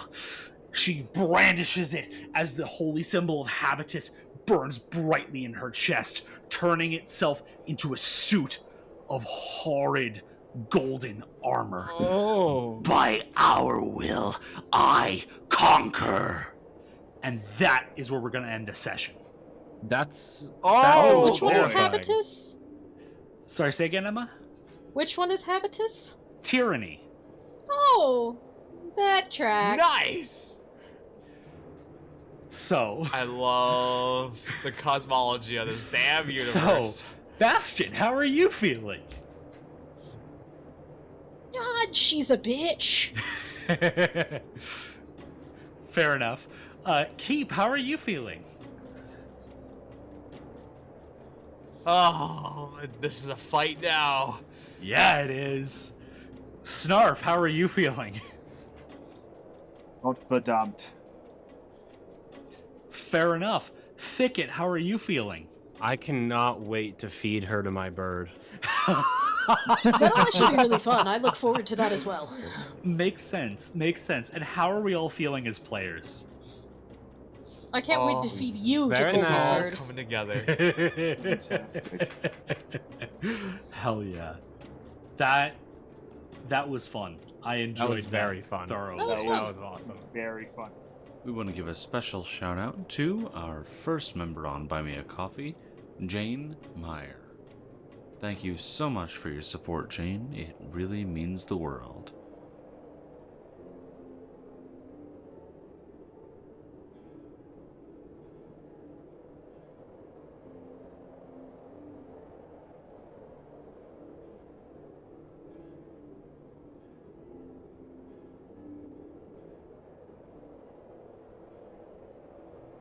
She brandishes it as the holy symbol of Habitus burns brightly in her chest, turning itself into a suit of horrid golden armor. Oh. "By our will, I conquer." And that is where we're going to end the session. That's Oh, Which one is terrifying. Habitus? Sorry, say again, Emma? Which one is Habitus? Tyranny. Oh, that tracks. Nice! So, I love the cosmology of this damn universe. So, Bastion, how are you feeling? God, she's a bitch. Fair enough. Keep, how are you feeling? Oh, this is a fight now. Yeah, it is. Snarf, how are you feeling? Not verdammt. Fair enough. Thicket, how are you feeling? I cannot wait to feed her to my bird. That'll actually be really fun. I look forward to that as well. Makes sense. And how are we all feeling as players? I can't wait to feed you to very Quincy's It's all bird. coming together. Fantastic. Hell yeah. That was fun. I enjoyed was very fun. Thoroughly. That was That fun. was was awesome. Very fun. We want to give a special shout out to our first member on Buy Me a Coffee, Jane Meyer. Thank you so much for your support, Jane. It really means the world.